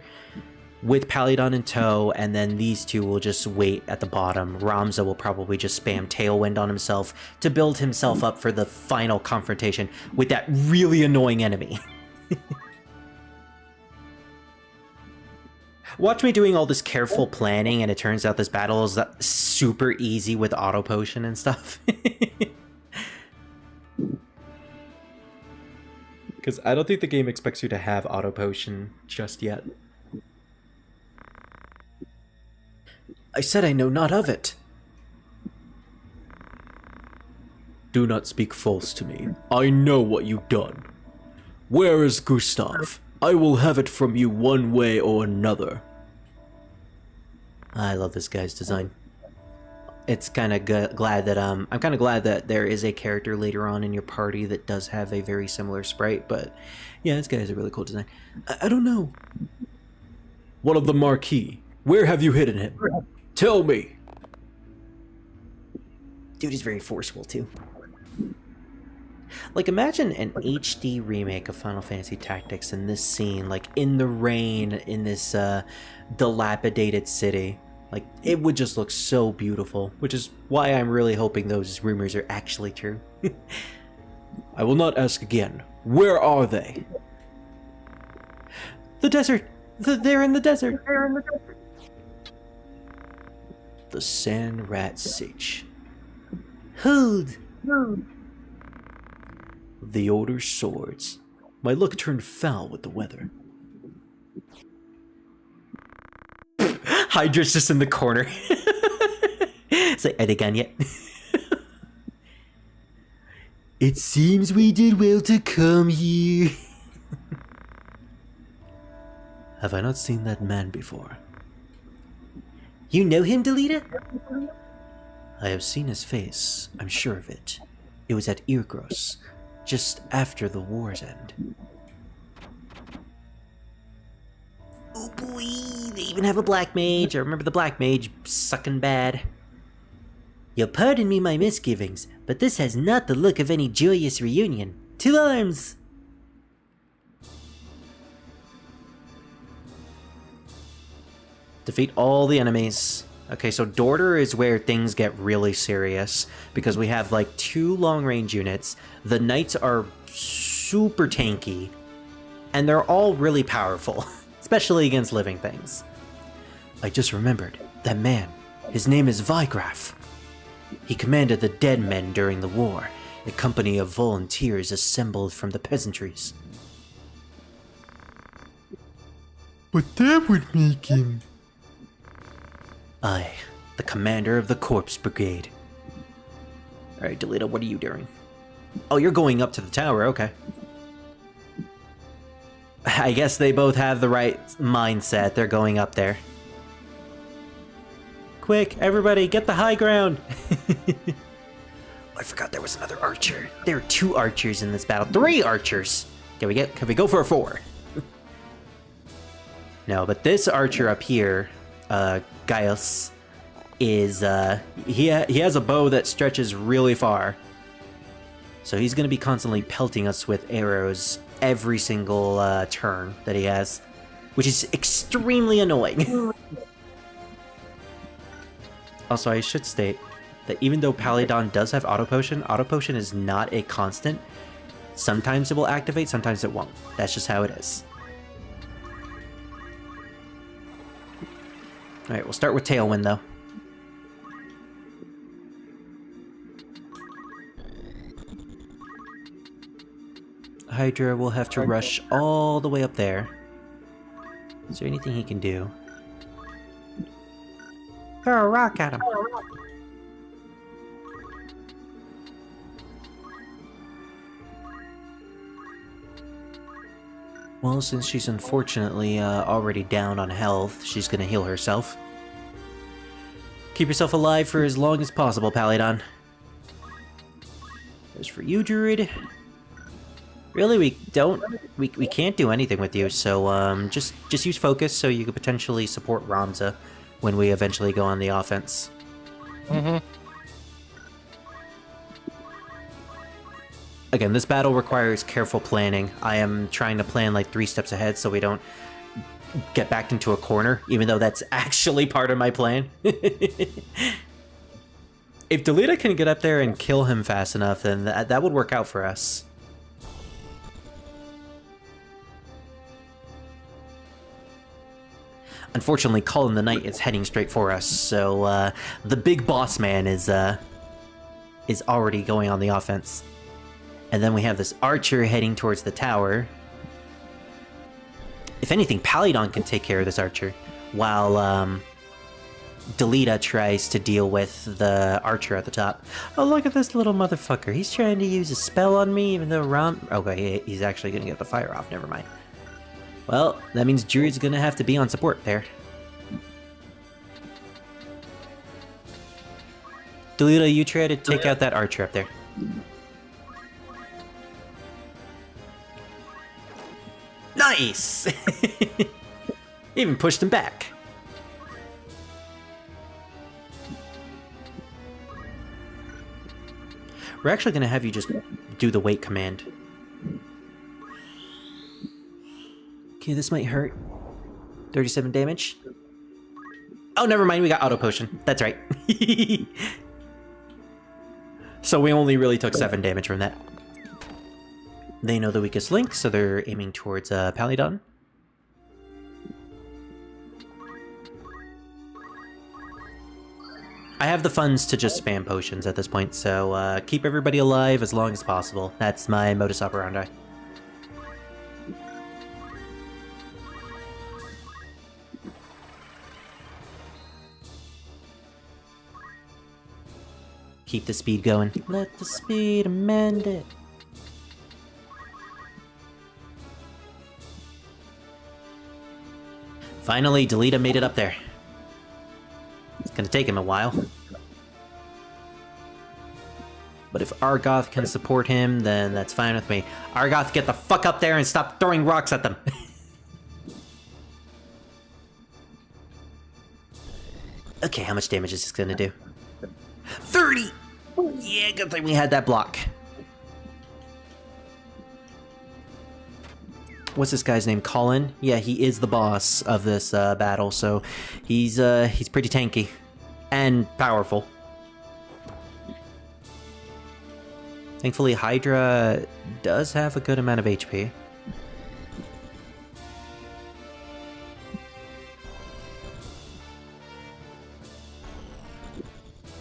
with Paladon in tow, and then these two will just wait at the bottom. Ramza will probably just spam Tailwind on himself to build himself up for the final confrontation with that really annoying enemy. Watch me doing all this careful planning, and it turns out this battle is super easy with auto potion and stuff. Because I don't think the game expects you to have auto potion just yet. I said I know not of it. Do not speak false to me. I know what you've done. Where is Gustav? I will have it from you one way or another. I love this guy's design. It's kind of glad that I'm kind of glad that there is a character later on in your party that does have a very similar sprite, but yeah, this guy has a really cool design. I don't know. One of the marquee. Where have you hidden him? Tell me. Dude is very forceful too. Like, imagine an HD remake of Final Fantasy Tactics in this scene, like in the rain in this dilapidated city. Like, it would just look so beautiful, which is why I'm really hoping those rumors are actually true. I will not ask again. Where are they? The desert! They're in the desert! The Sand Rat Sitch. Hold! The Order's swords. My luck turned foul with the weather. Hydra's just in the corner. It's like, are they gone yet? It seems we did well to come here. Have I not seen that man before? You know him, Delita? I have seen his face, I'm sure of it. It was at Irgros, just after the war's end. Oh boy, they even have a black mage. I remember the black mage sucking bad. You'll pardon me my misgivings, but this has not the look of any joyous reunion. To arms! Defeat all the enemies. Okay, so Dorter is where things get really serious, because we have like 2 long-range units, the knights are super tanky, and they're all really powerful, especially against living things. I just remembered, that man, his name is Vigraf. He commanded the dead men during the war, a company of volunteers assembled from the peasantries. But that would make him... I, the commander of the Corpse Brigade. Alright, Delita, what are you doing? Oh, you're going up to the tower, okay. I guess they both have the right mindset, they're going up there. Quick, everybody, get the high ground! I forgot there was another archer. There are 2 archers in this battle. 3 archers! Can we go for a 4? No, but this archer up here, Gaius, is, he has a bow that stretches really far. So he's going to be constantly pelting us with arrows every single turn that he has, which is extremely annoying. Also, I should state that even though Paladon does have auto potion is not a constant. Sometimes it will activate, sometimes it won't. That's just how it is. Alright, we'll start with Tailwind, though. Hydra will have to rush all the way up there. Is there anything he can do? Throw a rock at him. Well, since she's unfortunately already down on health, she's gonna heal herself. Keep yourself alive for as long as possible, Palidon. As for you, Druid, really, we can't do anything with you, so just use focus so you could potentially support Ramza when we eventually go on the offense. Again, this battle requires careful planning. I am trying to plan like 3 steps ahead so we don't get backed into a corner, even though that's actually part of my plan. If Delita can get up there and kill him fast enough, then that would work out for us. Unfortunately, Colin the Knight is heading straight for us, so the big boss man is already going on the offense. And then we have this archer heading towards the tower. If anything, Palidon can take care of this archer, while Delita tries to deal with the archer at the top. Oh, look at this little motherfucker. He's trying to use a spell on me, even though okay, he's actually going to get the fire off. Never mind. Well, that means Druid's gonna have to be on support there. Delita, you try to take out that archer up there. Nice! Even pushed him back. We're actually gonna have you just do the wait command. Okay, this might hurt. 37 damage. Oh, never mind, we got auto potion. That's right. So we only really took 7 damage from that. They know the weakest link, so they're aiming towards Palidon. I have the funds to just spam potions at this point, so keep everybody alive as long as possible. That's my modus operandi. Keep the speed going. Let the speed amend it. Finally, Delita made it up there. It's gonna take him a while. But if Argoth can support him, then that's fine with me. Argoth, get the fuck up there and stop throwing rocks at them. Okay, how much damage is this gonna do? 30! Yeah, good thing we had that block. What's this guy's name? Colin? Yeah, he is the boss of this battle, so he's pretty tanky and powerful. Thankfully, Hydra does have a good amount of HP.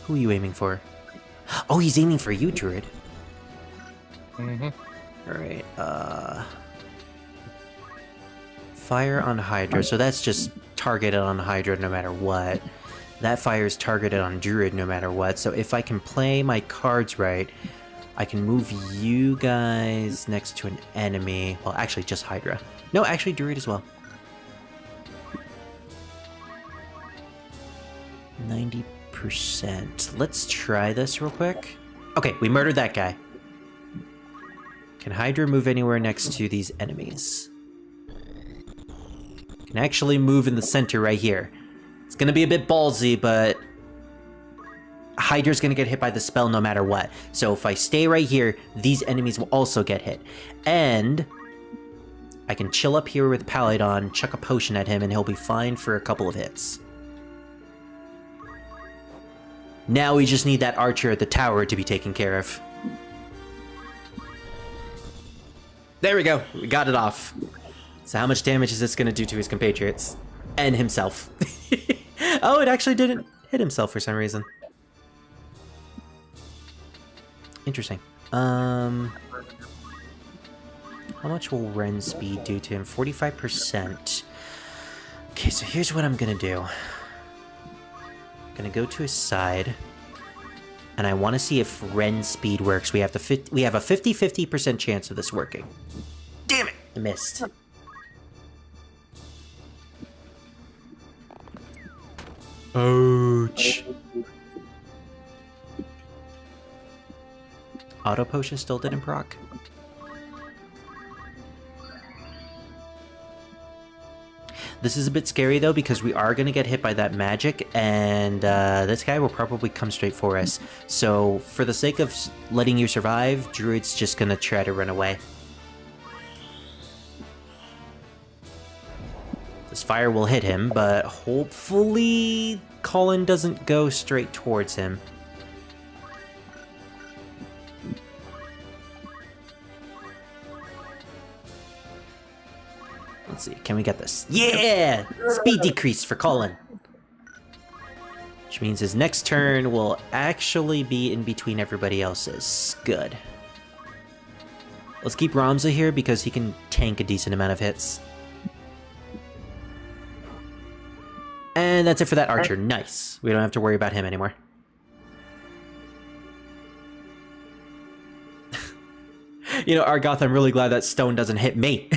Who are you aiming for? Oh, he's aiming for you, Druid. Alright, fire on Hydra, so that's just targeted on Hydra no matter what. That fire is targeted on Druid no matter what, so if I can play my cards right, I can move you guys next to an enemy. Well, actually, just Hydra. No, actually, Druid as well. 90%. Let's try this real quick. Okay, we murdered that guy. Can Hydra move anywhere next to these enemies? Can actually move in the center right here. It's gonna be a bit ballsy, but Hydra's gonna get hit by the spell no matter what. So if I stay right here, these enemies will also get hit. And I can chill up here with Palidon, chuck a potion at him, and he'll be fine for a couple of hits. Now we just need that archer at the tower to be taken care of. There we go. We got it off. So how much damage is this going to do to his compatriots? And himself. Oh, it actually didn't hit himself for some reason. Interesting. How much will Ren speed do to him? 45%. Okay, so here's what I'm gonna do. I'm gonna go to his side. And I want to see if Ren speed works. We have a 50-50% chance of this working. Damn it! I missed. Ouch. Auto potion still didn't proc. This is a bit scary though because we are going to get hit by that magic and this guy will probably come straight for us. So for the sake of letting you survive, Druid's just going to try to run away. This fire will hit him, but hopefully Colin doesn't go straight towards him. Let's see, can we get this? Yeah! Speed decrease for Colin. Which means his next turn will actually be in between everybody else's. Good. Let's keep Ramza here because he can tank a decent amount of hits. And that's it for that archer. Nice. We don't have to worry about him anymore. You know, Argoth, I'm really glad that stone doesn't hit me.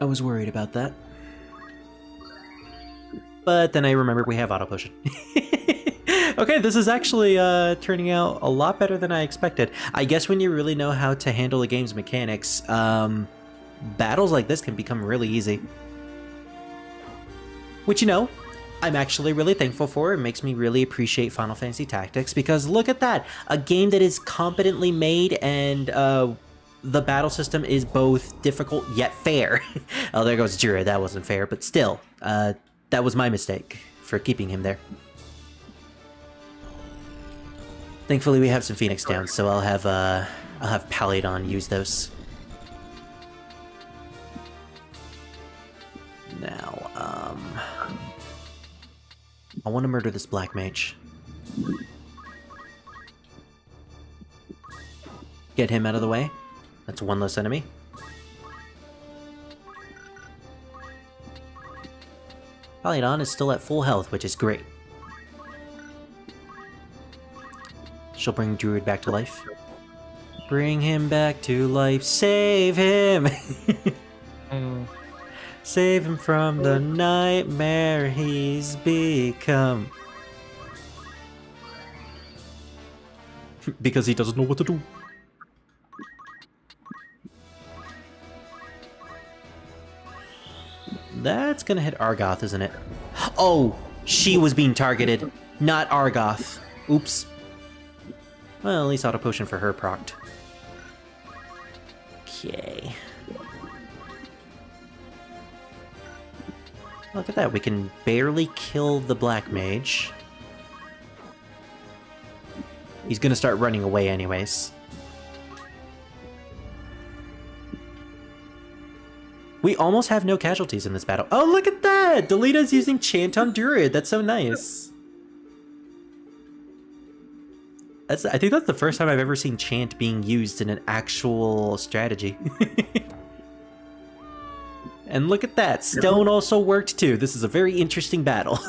I was worried about that. But then I remembered we have auto potion. Okay, this is actually turning out a lot better than I expected. I guess when you really know how to handle the game's mechanics, battles like this can become really easy. Which, you know, I'm actually really thankful for. It makes me really appreciate Final Fantasy Tactics because look at that! A game that is competently made and the battle system is both difficult yet fair. Oh, there goes Jura. That wasn't fair, but still, that was my mistake for keeping him there. Thankfully, we have some Phoenix Downs, so I'll have Palladon use those. Now, I want to murder this Black Mage. Get him out of the way. That's one less enemy. Palladon is still at full health, which is great. She'll bring Druid back to life. Bring him back to life. Save him! Save him from the nightmare he's become. Because he doesn't know what to do. That's gonna hit Argoth, isn't it? Oh! She was being targeted, not Argoth. Oops. Well, at least auto potion for her procced. Okay. Look at that, we can barely kill the Black Mage. He's gonna start running away anyways. We almost have no casualties in this battle. Oh, look at that! Delita's using Chant on Druid. That's so nice. I think that's the first time I've ever seen Chant being used in an actual strategy. And look at that. Stone also worked too. This is a very interesting battle.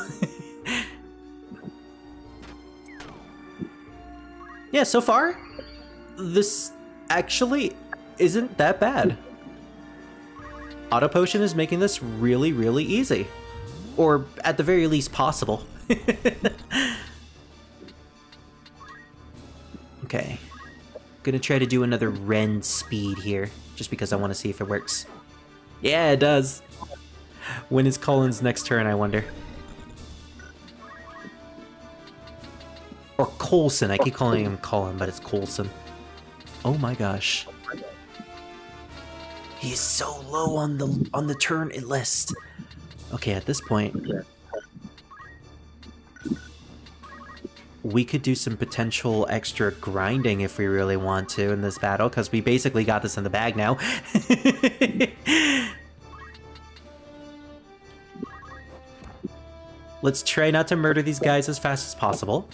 Yeah, so far, this actually isn't that bad. Auto Potion is making this really, really easy. Or at the very least possible. Okay. Gonna try to do another Ren speed here, just because I want to see if it works. Yeah, it does. When is Colin's next turn, I wonder? Or Coulson. I keep calling him Colin, but it's Coulson. Oh my gosh. He's so low on the turn list. Okay, at this point, we could do some potential extra grinding if we really want to in this battle, because we basically got this in the bag now. Let's try not to murder these guys as fast as possible.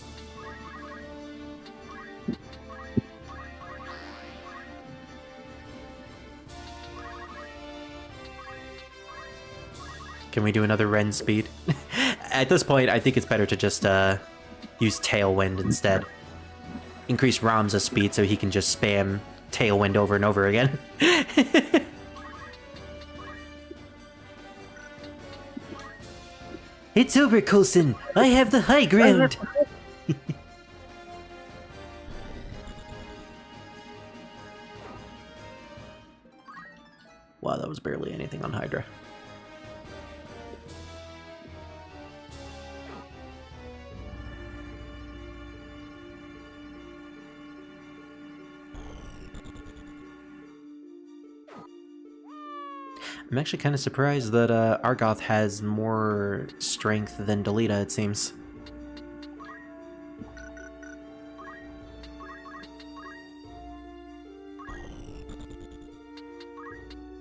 Can we do another Ren speed? At this point, I think it's better to just use Tailwind instead. Increase Ramza's speed so he can just spam Tailwind over and over again. It's over, Coulson. I have the high ground. Wow, that was barely anything on Hydra. I'm actually kind of surprised that Argoth has more strength than Delita, it seems.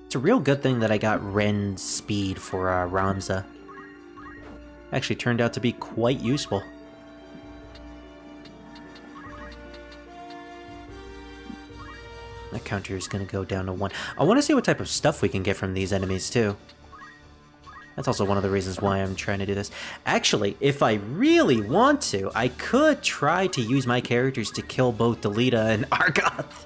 It's a real good thing that I got Ren's speed for Ramza. Actually turned out to be quite useful. That counter is going to go down to 1. I want to see what type of stuff we can get from these enemies, too. That's also one of the reasons why I'm trying to do this. Actually, if I really want to, I could try to use my characters to kill both Delita and Argoth.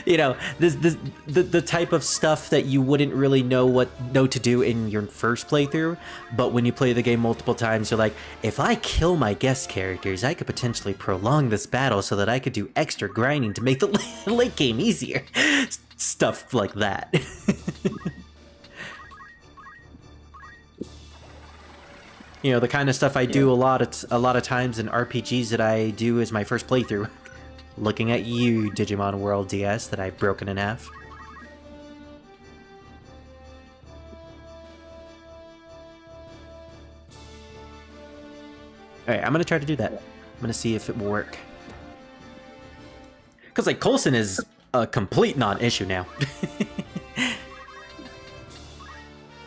You know, the type of stuff that you wouldn't really know to do in your first playthrough, but when you play the game multiple times, you're like, if I kill my guest characters, I could potentially prolong this battle so that I could do extra grinding to make the late game easier. Stuff like that. You know, the kind of stuff I do a lot of times in RPGs that I do as my first playthrough. Looking at you, Digimon World DS, that I've broken in half. Alright, I'm gonna try to do that. I'm gonna see if it will work. Because, like, Coulson is a complete non-issue now.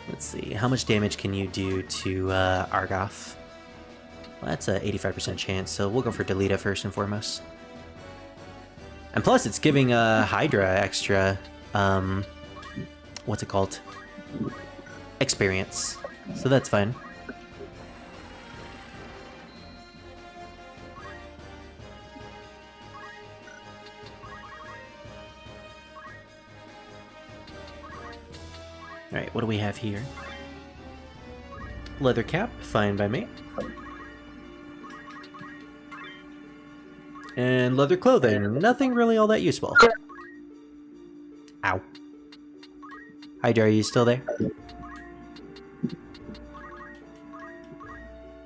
Let's see, how much damage can you do to Argoth? Well, that's a 85% chance, so we'll go for Delita first and foremost. And plus, it's giving Hydra extra, what's it called? Experience. So that's fine. Alright, what do we have here? Leather cap, fine by me. And leather clothing, nothing really all that useful. Ow. Hydra, are you still there?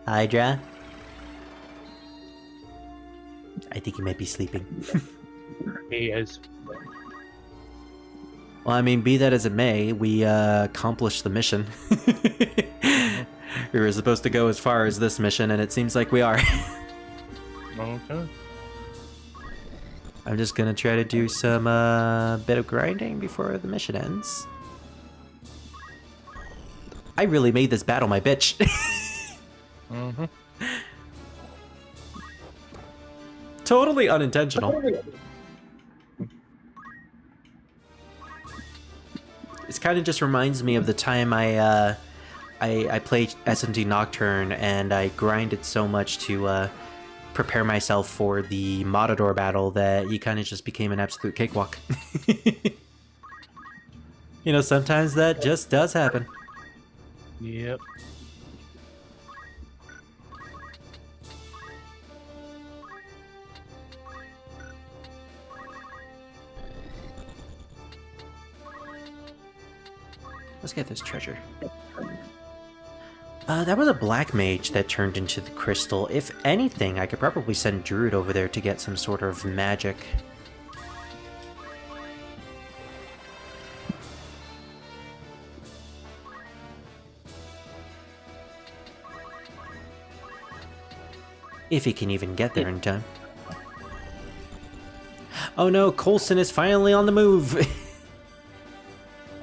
Hydra? I think you might be sleeping. He is. Well, I mean, be that as it may, we accomplished the mission. We were supposed to go as far as this mission, and it seems like we are. Okay. I'm just gonna try to do some bit of grinding before the mission ends. I really made this battle my bitch. Mm-hmm. Totally unintentional. This kind of just reminds me of the time I played S&T Nocturne and I grinded so much to prepare myself for the Matador battle that he kind of just became an absolute cakewalk. You know, sometimes that just does happen. Yep. Let's get this treasure. That was a black mage that turned into the crystal. If anything, I could probably send Druid over there to get some sort of magic. If he can even get there in time. Oh no, Coulson is finally on the move.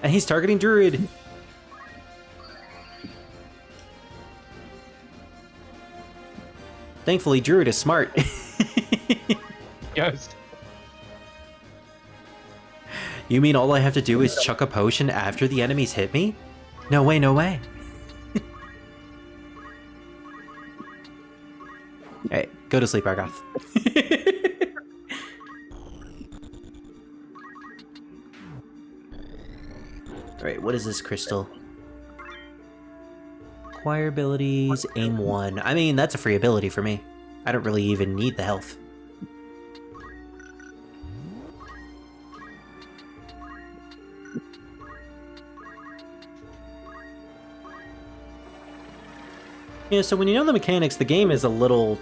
And he's targeting Druid. Thankfully, Druid is smart. Yes. You mean all I have to do is chuck a potion after the enemies hit me? No way, no way. Hey, go to sleep, Argoth. Alright, what is this crystal? Acquire abilities, aim 1. I mean, that's a free ability for me. I don't really even need the health. Yeah, so when you know the mechanics, the game is a little,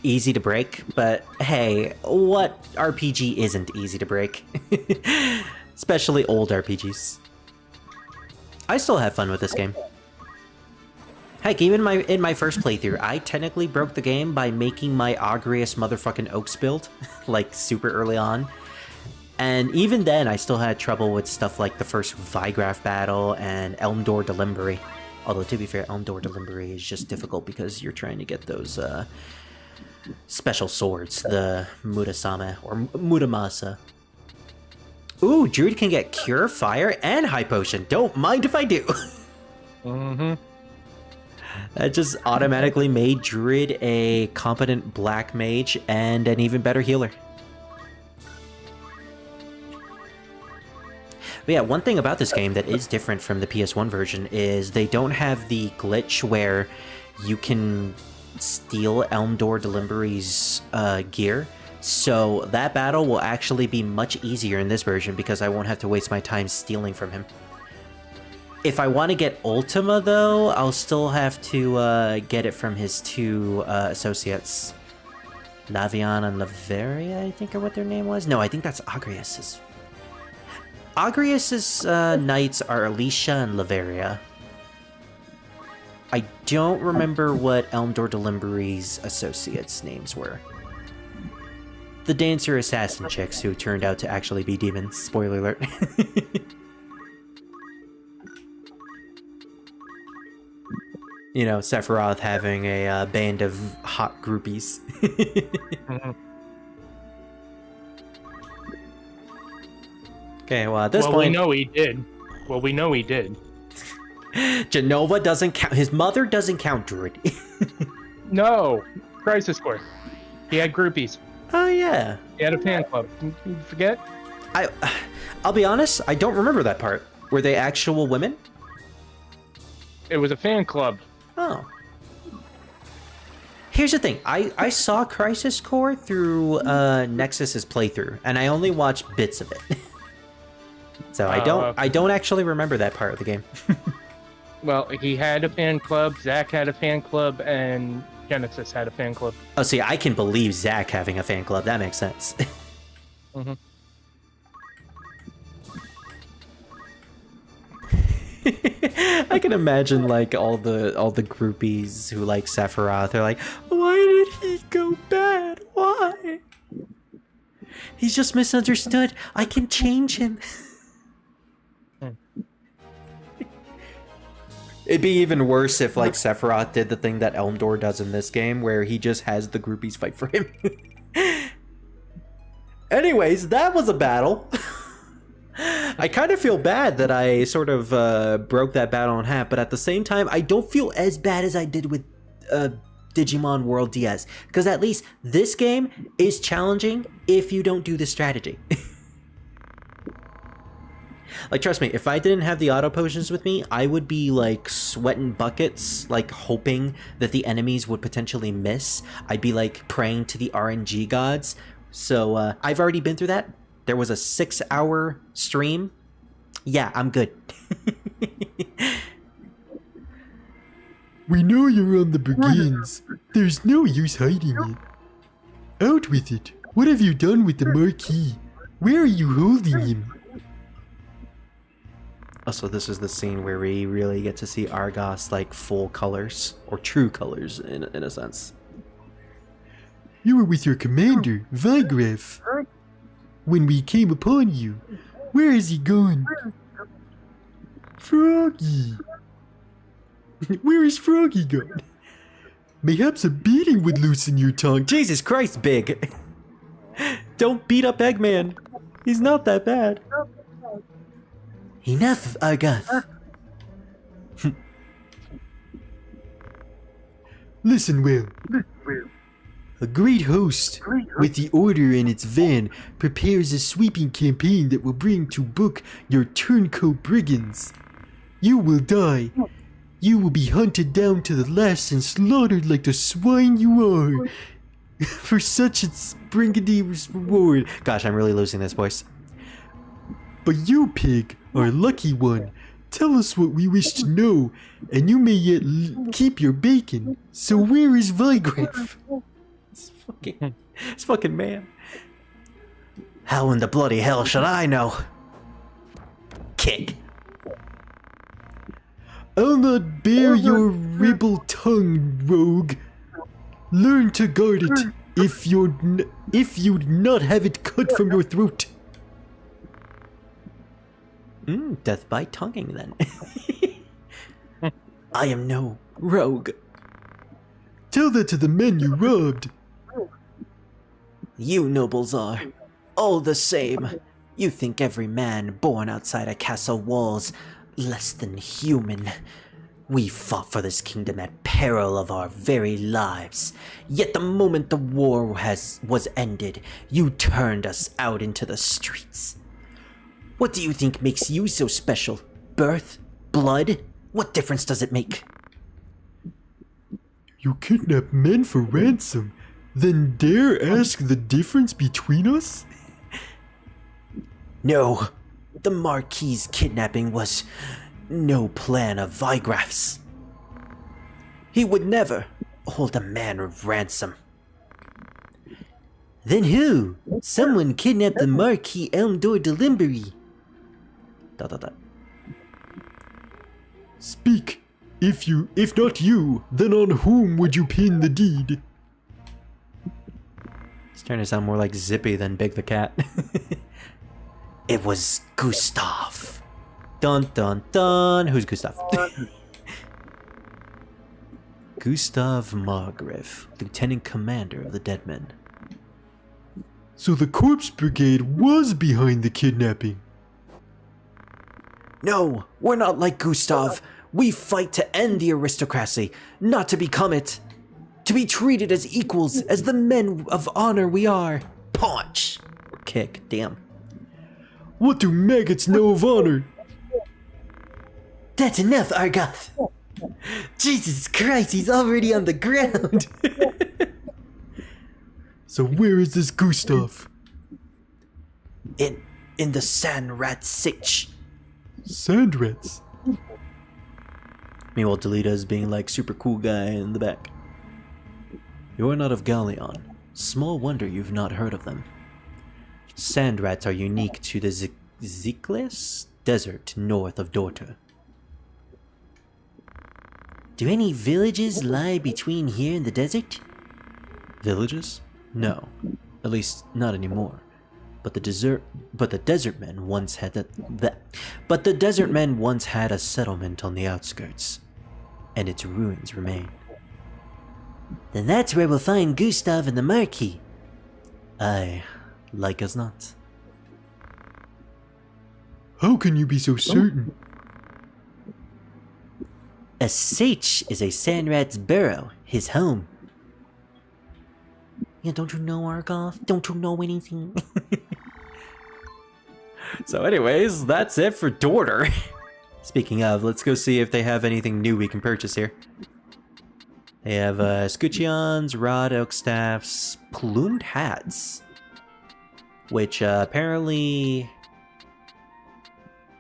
easy to break, but hey, what RPG isn't easy to break? Especially old RPGs. I still have fun with this game. Heck, even in my first playthrough, I technically broke the game by making my Agrius motherfucking Oaks build, like, super early on. And even then, I still had trouble with stuff like the first Vigraph battle and Elmdor Delimbery. Although, to be fair, Elmdor Delimbery is just difficult because you're trying to get those, special swords, the Mudasame, or Mudamasa. Ooh, Druid can get Cure, Fire, and High Potion. Don't mind if I do. Mm-hmm. That just automatically made Druid a competent black mage and an even better healer. But yeah, one thing about this game that is different from the PS1 version is they don't have the glitch where you can steal Elmdor Delimbery's gear. So that battle will actually be much easier in this version because I won't have to waste my time stealing from him. If I want to get Ultima, though, I'll still have to get it from his two associates. Lavian and Laveria, I think, are what their name was? No, I think that's Agrius's. Agrius's knights are Alicia and Laveria. I don't remember what Elmdor Delimbery's associates' names were. The dancer assassin chicks who turned out to actually be demons. Spoiler alert. You know, Sephiroth having a band of hot groupies. Mm-hmm. Okay, well, at this Well, point... we know he did. Well, we know he did. Genova doesn't count. His mother doesn't count, Druid. No! Crisis Core. He had groupies. Oh, yeah. He had a fan club. You forget? I'll be honest, I don't remember that part. Were they actual women? It was a fan club. Oh. Here's the thing. I saw Crisis Core through Nexus's playthrough, and I only watched bits of it. So I don't actually remember that part of the game. Well, he had a fan club, Zach had a fan club, and Genesis had a fan club. Oh, see, I can believe Zach having a fan club. That makes sense. Mm-hmm. I can imagine like all the groupies who like Sephiroth. They're like, why did he go bad? Why? He's just misunderstood. I can change him. It'd be even worse if like Sephiroth did the thing that Elmdor does in this game, where he just has the groupies fight for him. Anyways, that was a battle. I kind of feel bad that I sort of broke that battle in half, but at the same time, I don't feel as bad as I did with Digimon World DS, because at least this game is challenging if you don't do the strategy. Like, trust me, if I didn't have the auto potions with me, I would be like sweating buckets, like hoping that the enemies would potentially miss. I'd be like praying to the RNG gods. So I've already been through that. There was a 6-hour stream. Yeah, I'm good. We know you're on the begins. There's no use hiding it. Out with it. What have you done with the marquee? Where are you holding him? Oh, Also, this is the scene where we really get to see Argos like full colors, or true colors in a sense. You were with your commander, Vigref, when we came upon you. Where is he gone? Froggy. Where is Froggy gone? Mayhaps a beating would loosen your tongue. Jesus Christ, Big! Don't beat up Eggman. He's not that bad. Enough, Argoth. Listen well. A great host, with the Order in its van, prepares a sweeping campaign that will bring to book your turncoat brigands. You will die. You will be hunted down to the last and slaughtered like the swine you are. For such a springadee reward. Gosh, I'm really losing this voice. But you, pig, are a lucky one. Tell us what we wish to know, and you may yet keep your bacon. So where is Vigref? This fucking man. How in the bloody hell should I know? Kick. I'll not bear your ribble tongue, rogue. Learn to guard it, if you'd not have it cut from your throat. Death by tonguing then. I am no rogue. Tell that to the men you robbed. You nobles are all the same. You think every man born outside a castle walls less than human. We fought for this kingdom at peril of our very lives. Yet the moment the war was ended, you turned us out into the streets. What do you think makes you so special? Birth? Blood? What difference does it make? You kidnap men for ransom, then dare ask the difference between us? No, the Marquis's kidnapping was no plan of Vigraf's. He would never hold a man ransom. Then who? Someone kidnapped the Marquis Elmdor de Limbury. ... Speak. If not you, then on whom would you pin the deed? It's starting to sound more like Zippy than Big the Cat. It was Gustav. Dun dun dun. Who's Gustav? Gustav Margrave, Lieutenant Commander of the Dead Men. So the Corpse Brigade was behind the kidnapping. No, we're not like Gustav. We fight to end the aristocracy, not to become it. To be treated as equals, as the men of honor we are. Punch! Or kick, damn. What do maggots know of honor? That's enough, Argoth. Jesus Christ, he's already on the ground. So where is this Gustav? In the Sand Rat Sitch. Sand rats? Meanwhile, Delita's being like super cool guy in the back. You're not of Galleon. Small wonder you've not heard of them. Sand rats are unique to the Ziklis Desert north of Dorter. Do any villages lie between here and the desert? Villages? No. At least not anymore. But the desert men once had a settlement on the outskirts, and its ruins remain. Then that's where we'll find Gustav and the Marquis. Aye, like as not. How can you be so certain? A sitch is a sand rat's burrow, his home. Yeah, don't you know, Argoth? Don't you know anything? So anyways, that's it for Dorter. Speaking of, let's go see if they have anything new we can purchase here. They have Scuchions, Rod Oak Staffs, Plumed Hats. Which apparently...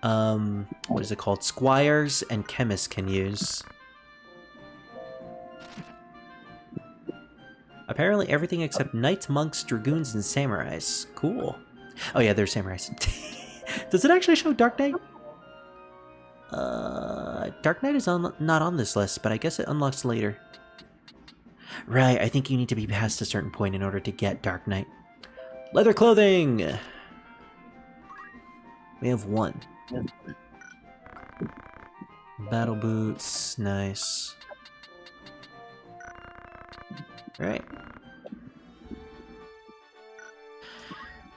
what is it called? Squires and Chemists can use. Apparently everything except Knights, Monks, Dragoons, and Samurais. Cool. Oh yeah, they're Samurais. Does it actually show Dark Knight? Dark Knight is not on this list, but I guess it unlocks later. Right, I think you need to be past a certain point in order to get Dark Knight. Leather clothing! We have one. Battle boots, nice. Alright.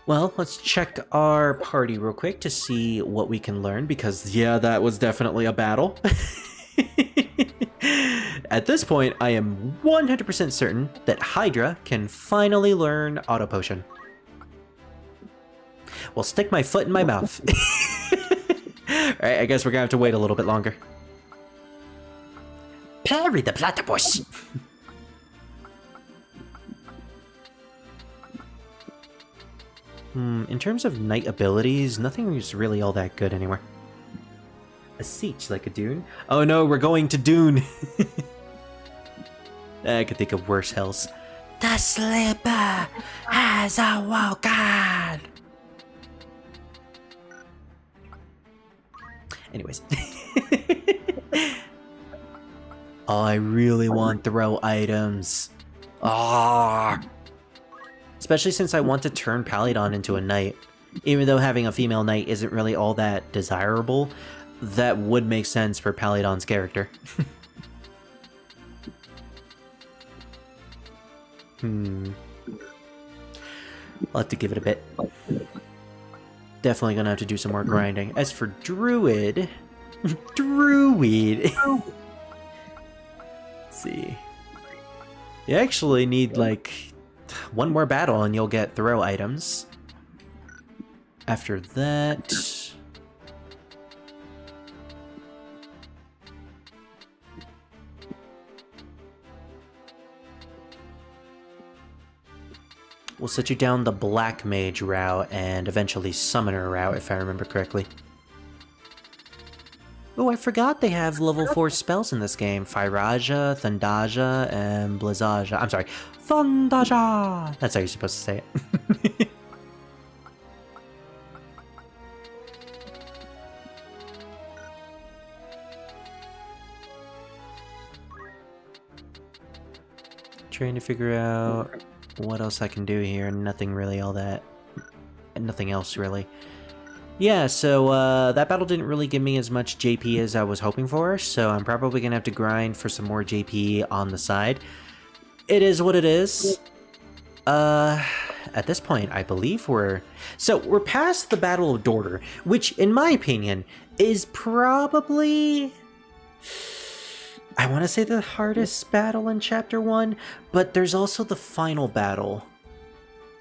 Well, let's check our party real quick to see what we can learn, because yeah, that was definitely a battle. At this point, I am 100% certain that Hydra can finally learn Auto Potion. Well, stick my foot in my mouth. Alright, I guess we're gonna have to wait a little bit longer. Parry the platypus! In terms of knight abilities, nothing is really all that good anymore. A siege like a dune? Oh no, we're going to Dune! I could think of worse hells. The sleeper has awoken! Anyways. Oh, I really want throw items. Ah! Especially since I want to turn Palydon into a knight. Even though having a female knight isn't really all that desirable, that would make sense for Palydon's character. I'll have to give it a bit. Definitely gonna have to do some more grinding. As for Druid... Druid! Let's see. You actually need, like, one more battle and you'll get throw items. After that... we'll set you down the Black Mage route and eventually Summoner route, if I remember correctly. Oh, I forgot they have level 4 spells in this game. Phyraja, Thundaja, and Blizzaja. I'm sorry, Thundaja! That's how you're supposed to say it. Trying to figure out what else I can do here. Nothing really all that... nothing else really. Yeah, so that battle didn't really give me as much JP as I was hoping for, so I'm probably gonna have to grind for some more JP on the side. It is what it is. At this point, I believe we're past the Battle of Dorter, which, in my opinion, is probably... I want to say the hardest battle in Chapter 1, but there's also the final battle.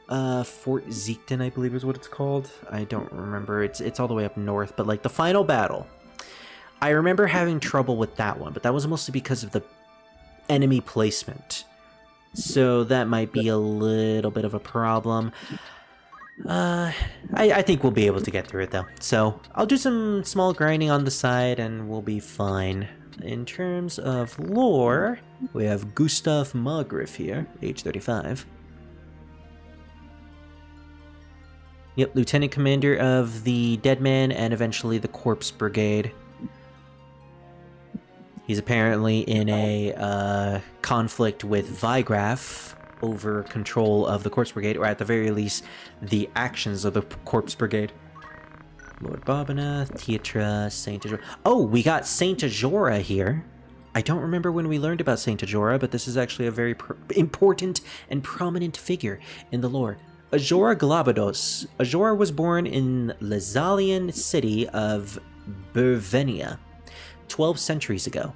Fort Zeekton, I believe is what it's called. I don't remember. It's all the way up north, but like the final battle. I remember having trouble with that one, but that was mostly because of the enemy placement. So that might be a little bit of a problem. I think we'll be able to get through it though. So I'll do some small grinding on the side and we'll be fine. In terms of lore, we have Gustav Margrave here, age 35. Yep, Lieutenant Commander of the Deadman and eventually the Corpse Brigade. He's apparently in a conflict with Vigraf over control of the Corpse Brigade, or at the very least, the actions of the Corpse Brigade. Lord Bobinath, Teatra, Saint Ajora. Oh, we got Saint Ajora here. I don't remember when we learned about Saint Ajora, but this is actually a very important and prominent figure in the lore. Ajora Glabados. Ajora was born in Lazalian city of Burvenia 12 centuries ago.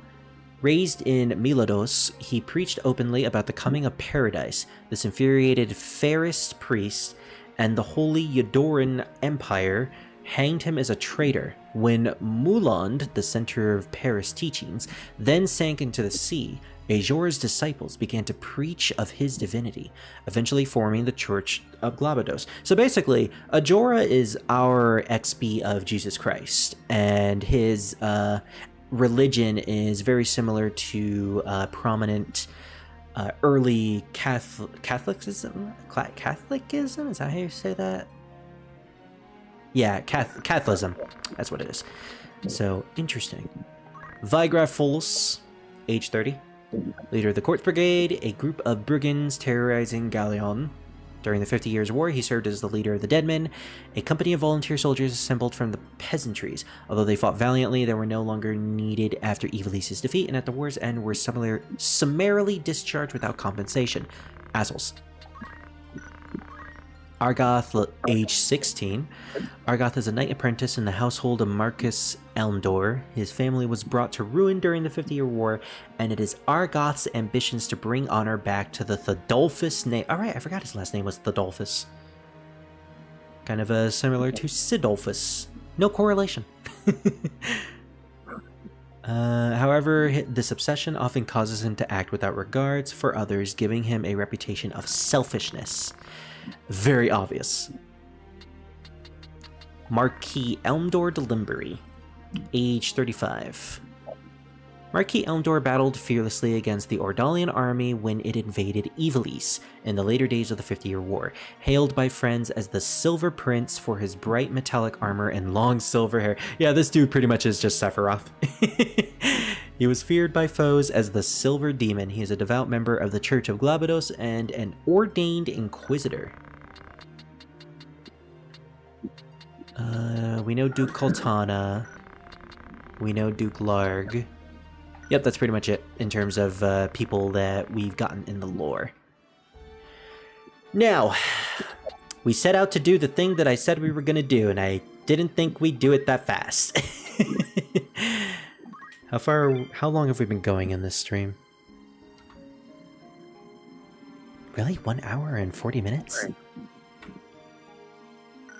Raised in Milados, he preached openly about the coming of paradise. This infuriated Ferrist priest and the Holy Eodoran Empire hanged him as a traitor. When Muland, the center of Paris teachings, then sank into the sea, Ajora's disciples began to preach of his divinity, eventually forming the Church of Glabados. So basically, Ajora is our XP of Jesus Christ, and his religion is very similar to prominent early Catholicism? Catholicism? Is that how you say that? Yeah, Catholicism. That's what it is. So, interesting. Vigraf Fulus, age 30. Leader of the Quartz Brigade, a group of brigands terrorizing Galleon. During the 50 Years' War, he served as the leader of the Deadmen, a company of volunteer soldiers assembled from the peasantries. Although they fought valiantly, they were no longer needed after Ivalice's defeat, and at the war's end were summarily discharged without compensation. Assholes. Argoth, age 16. Argoth is a knight apprentice in the household of Marcus Elmdor. His family was brought to ruin during the 50-Year War, and it is Argoth's ambitions to bring honor back to the Thedolphus name. Alright, I forgot his last name was Thedolphus. Kind of similar to Sidolphus. No correlation. However, this obsession often causes him to act without regards for others, giving him a reputation of selfishness. Very obvious. Marquis Elmdor de Limbury, age 35. Marquis Elmdor battled fearlessly against the Ordalian army when it invaded Ivalice in the later days of the 50-Year War, hailed by friends as the Silver Prince for his bright metallic armor and long silver hair. Yeah, this dude pretty much is just Sephiroth. He was feared by foes as the Silver Demon. He is a devout member of the Church of Glabados and an ordained inquisitor. We know Duke Coltana. We know Duke Larg. Yep, that's pretty much it in terms of people that we've gotten in the lore. Now, we set out to do the thing that I said we were going to do, and I didn't think we'd do it that fast. How long have we been going in this stream? Really? 1 hour and 40 minutes? It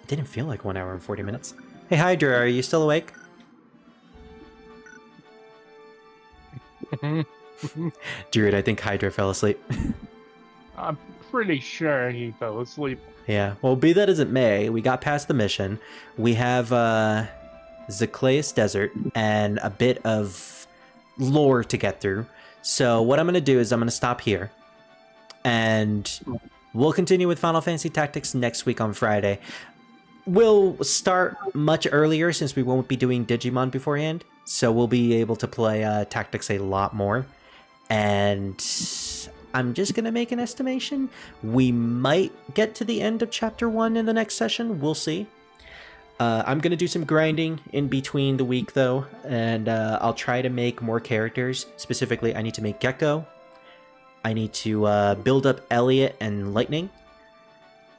didn't feel like 1 hour and 40 minutes. Hey, Hydra, are you still awake? Dude, I think Hydra fell asleep. I'm pretty sure he fell asleep. Yeah, well, be that as it may, we got past the mission. We have Zaclaeus Desert and a bit of lore to get through. So what I'm going to do is I'm going to stop here. And we'll continue with Final Fantasy Tactics next week on Friday. We'll start much earlier since we won't be doing Digimon beforehand. So we'll be able to play Tactics a lot more. And I'm just going to make an estimation. We might get to the end of Chapter 1 in the next session. We'll see. I'm going to do some grinding in between the week, though. And I'll try to make more characters. Specifically, I need to make Gecko. I need to build up Elliot and Lightning.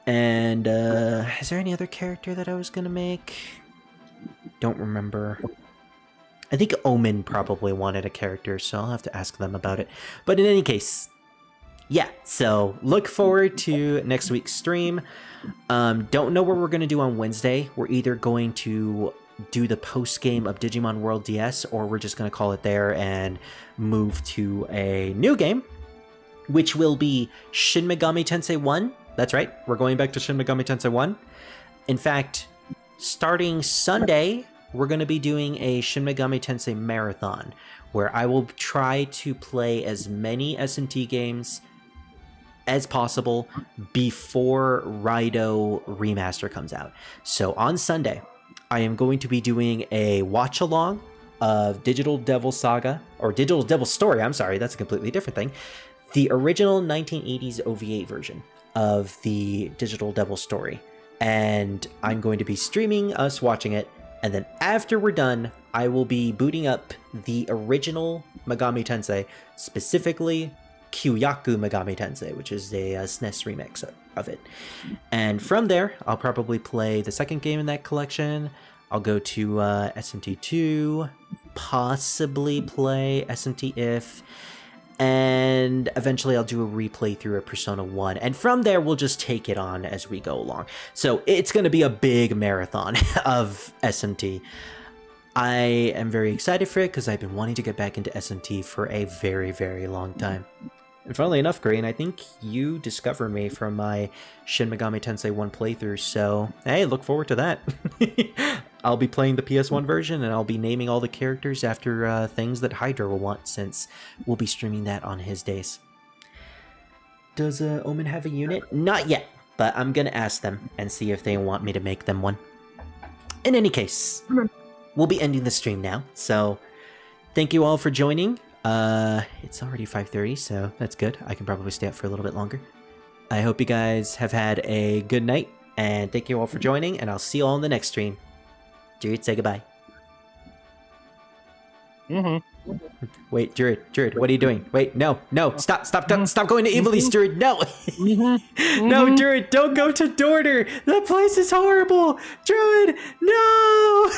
And is there any other character that I was going to make? Don't remember. I think Omen probably wanted a character, so I'll have to ask them about it. But in any case, yeah, so look forward to next week's stream. Don't know what we're going to do on Wednesday. We're either going to do the post-game of Digimon World DS, or we're just going to call it there and move to a new game, which will be Shin Megami Tensei 1. That's right, we're going back to Shin Megami Tensei 1. In fact, starting Sunday, we're going to be doing a Shin Megami Tensei marathon, where I will try to play as many SMT games as possible before Raido Remaster comes out. So on Sunday, I am going to be doing a watch-along of Digital Devil Saga, or Digital Devil Story, I'm sorry, that's a completely different thing. The original 1980s OVA version of the Digital Devil Story. And I'm going to be streaming us watching it. And then after we're done, I will be booting up the original Megami Tensei, specifically Kyoyaku Megami Tensei, which is a SNES remix of it. And from there, I'll probably play the second game in that collection. I'll go to SMT2, possibly play SMT If, and eventually I'll do a replay through of Persona 1. And from there, we'll just take it on as we go along. So it's going to be a big marathon of SMT. I am very excited for it because I've been wanting to get back into SMT for a very, very long time. And funnily enough, Green, I think you discovered me from my Shin Megami Tensei 1 playthrough, so hey, look forward to that. I'll be playing the PS1 version, and I'll be naming all the characters after things that Hydra will want, since we'll be streaming that on his days. Does Omen have a unit? Not yet, but I'm gonna ask them and see if they want me to make them one. In any case, we'll be ending the stream now. So thank you all for joining. It's already 5:30, so that's good. I can probably stay up for a little bit longer. I hope you guys have had a good night, and thank you all for joining, and I'll see you all in the next stream. Jared, say goodbye. Mm-hmm. Wait, Jared, what are you doing? Wait, no, stop going to Evilly's, Jared, no. No, Jared, don't go to Dorter. That place is horrible. Jared, no.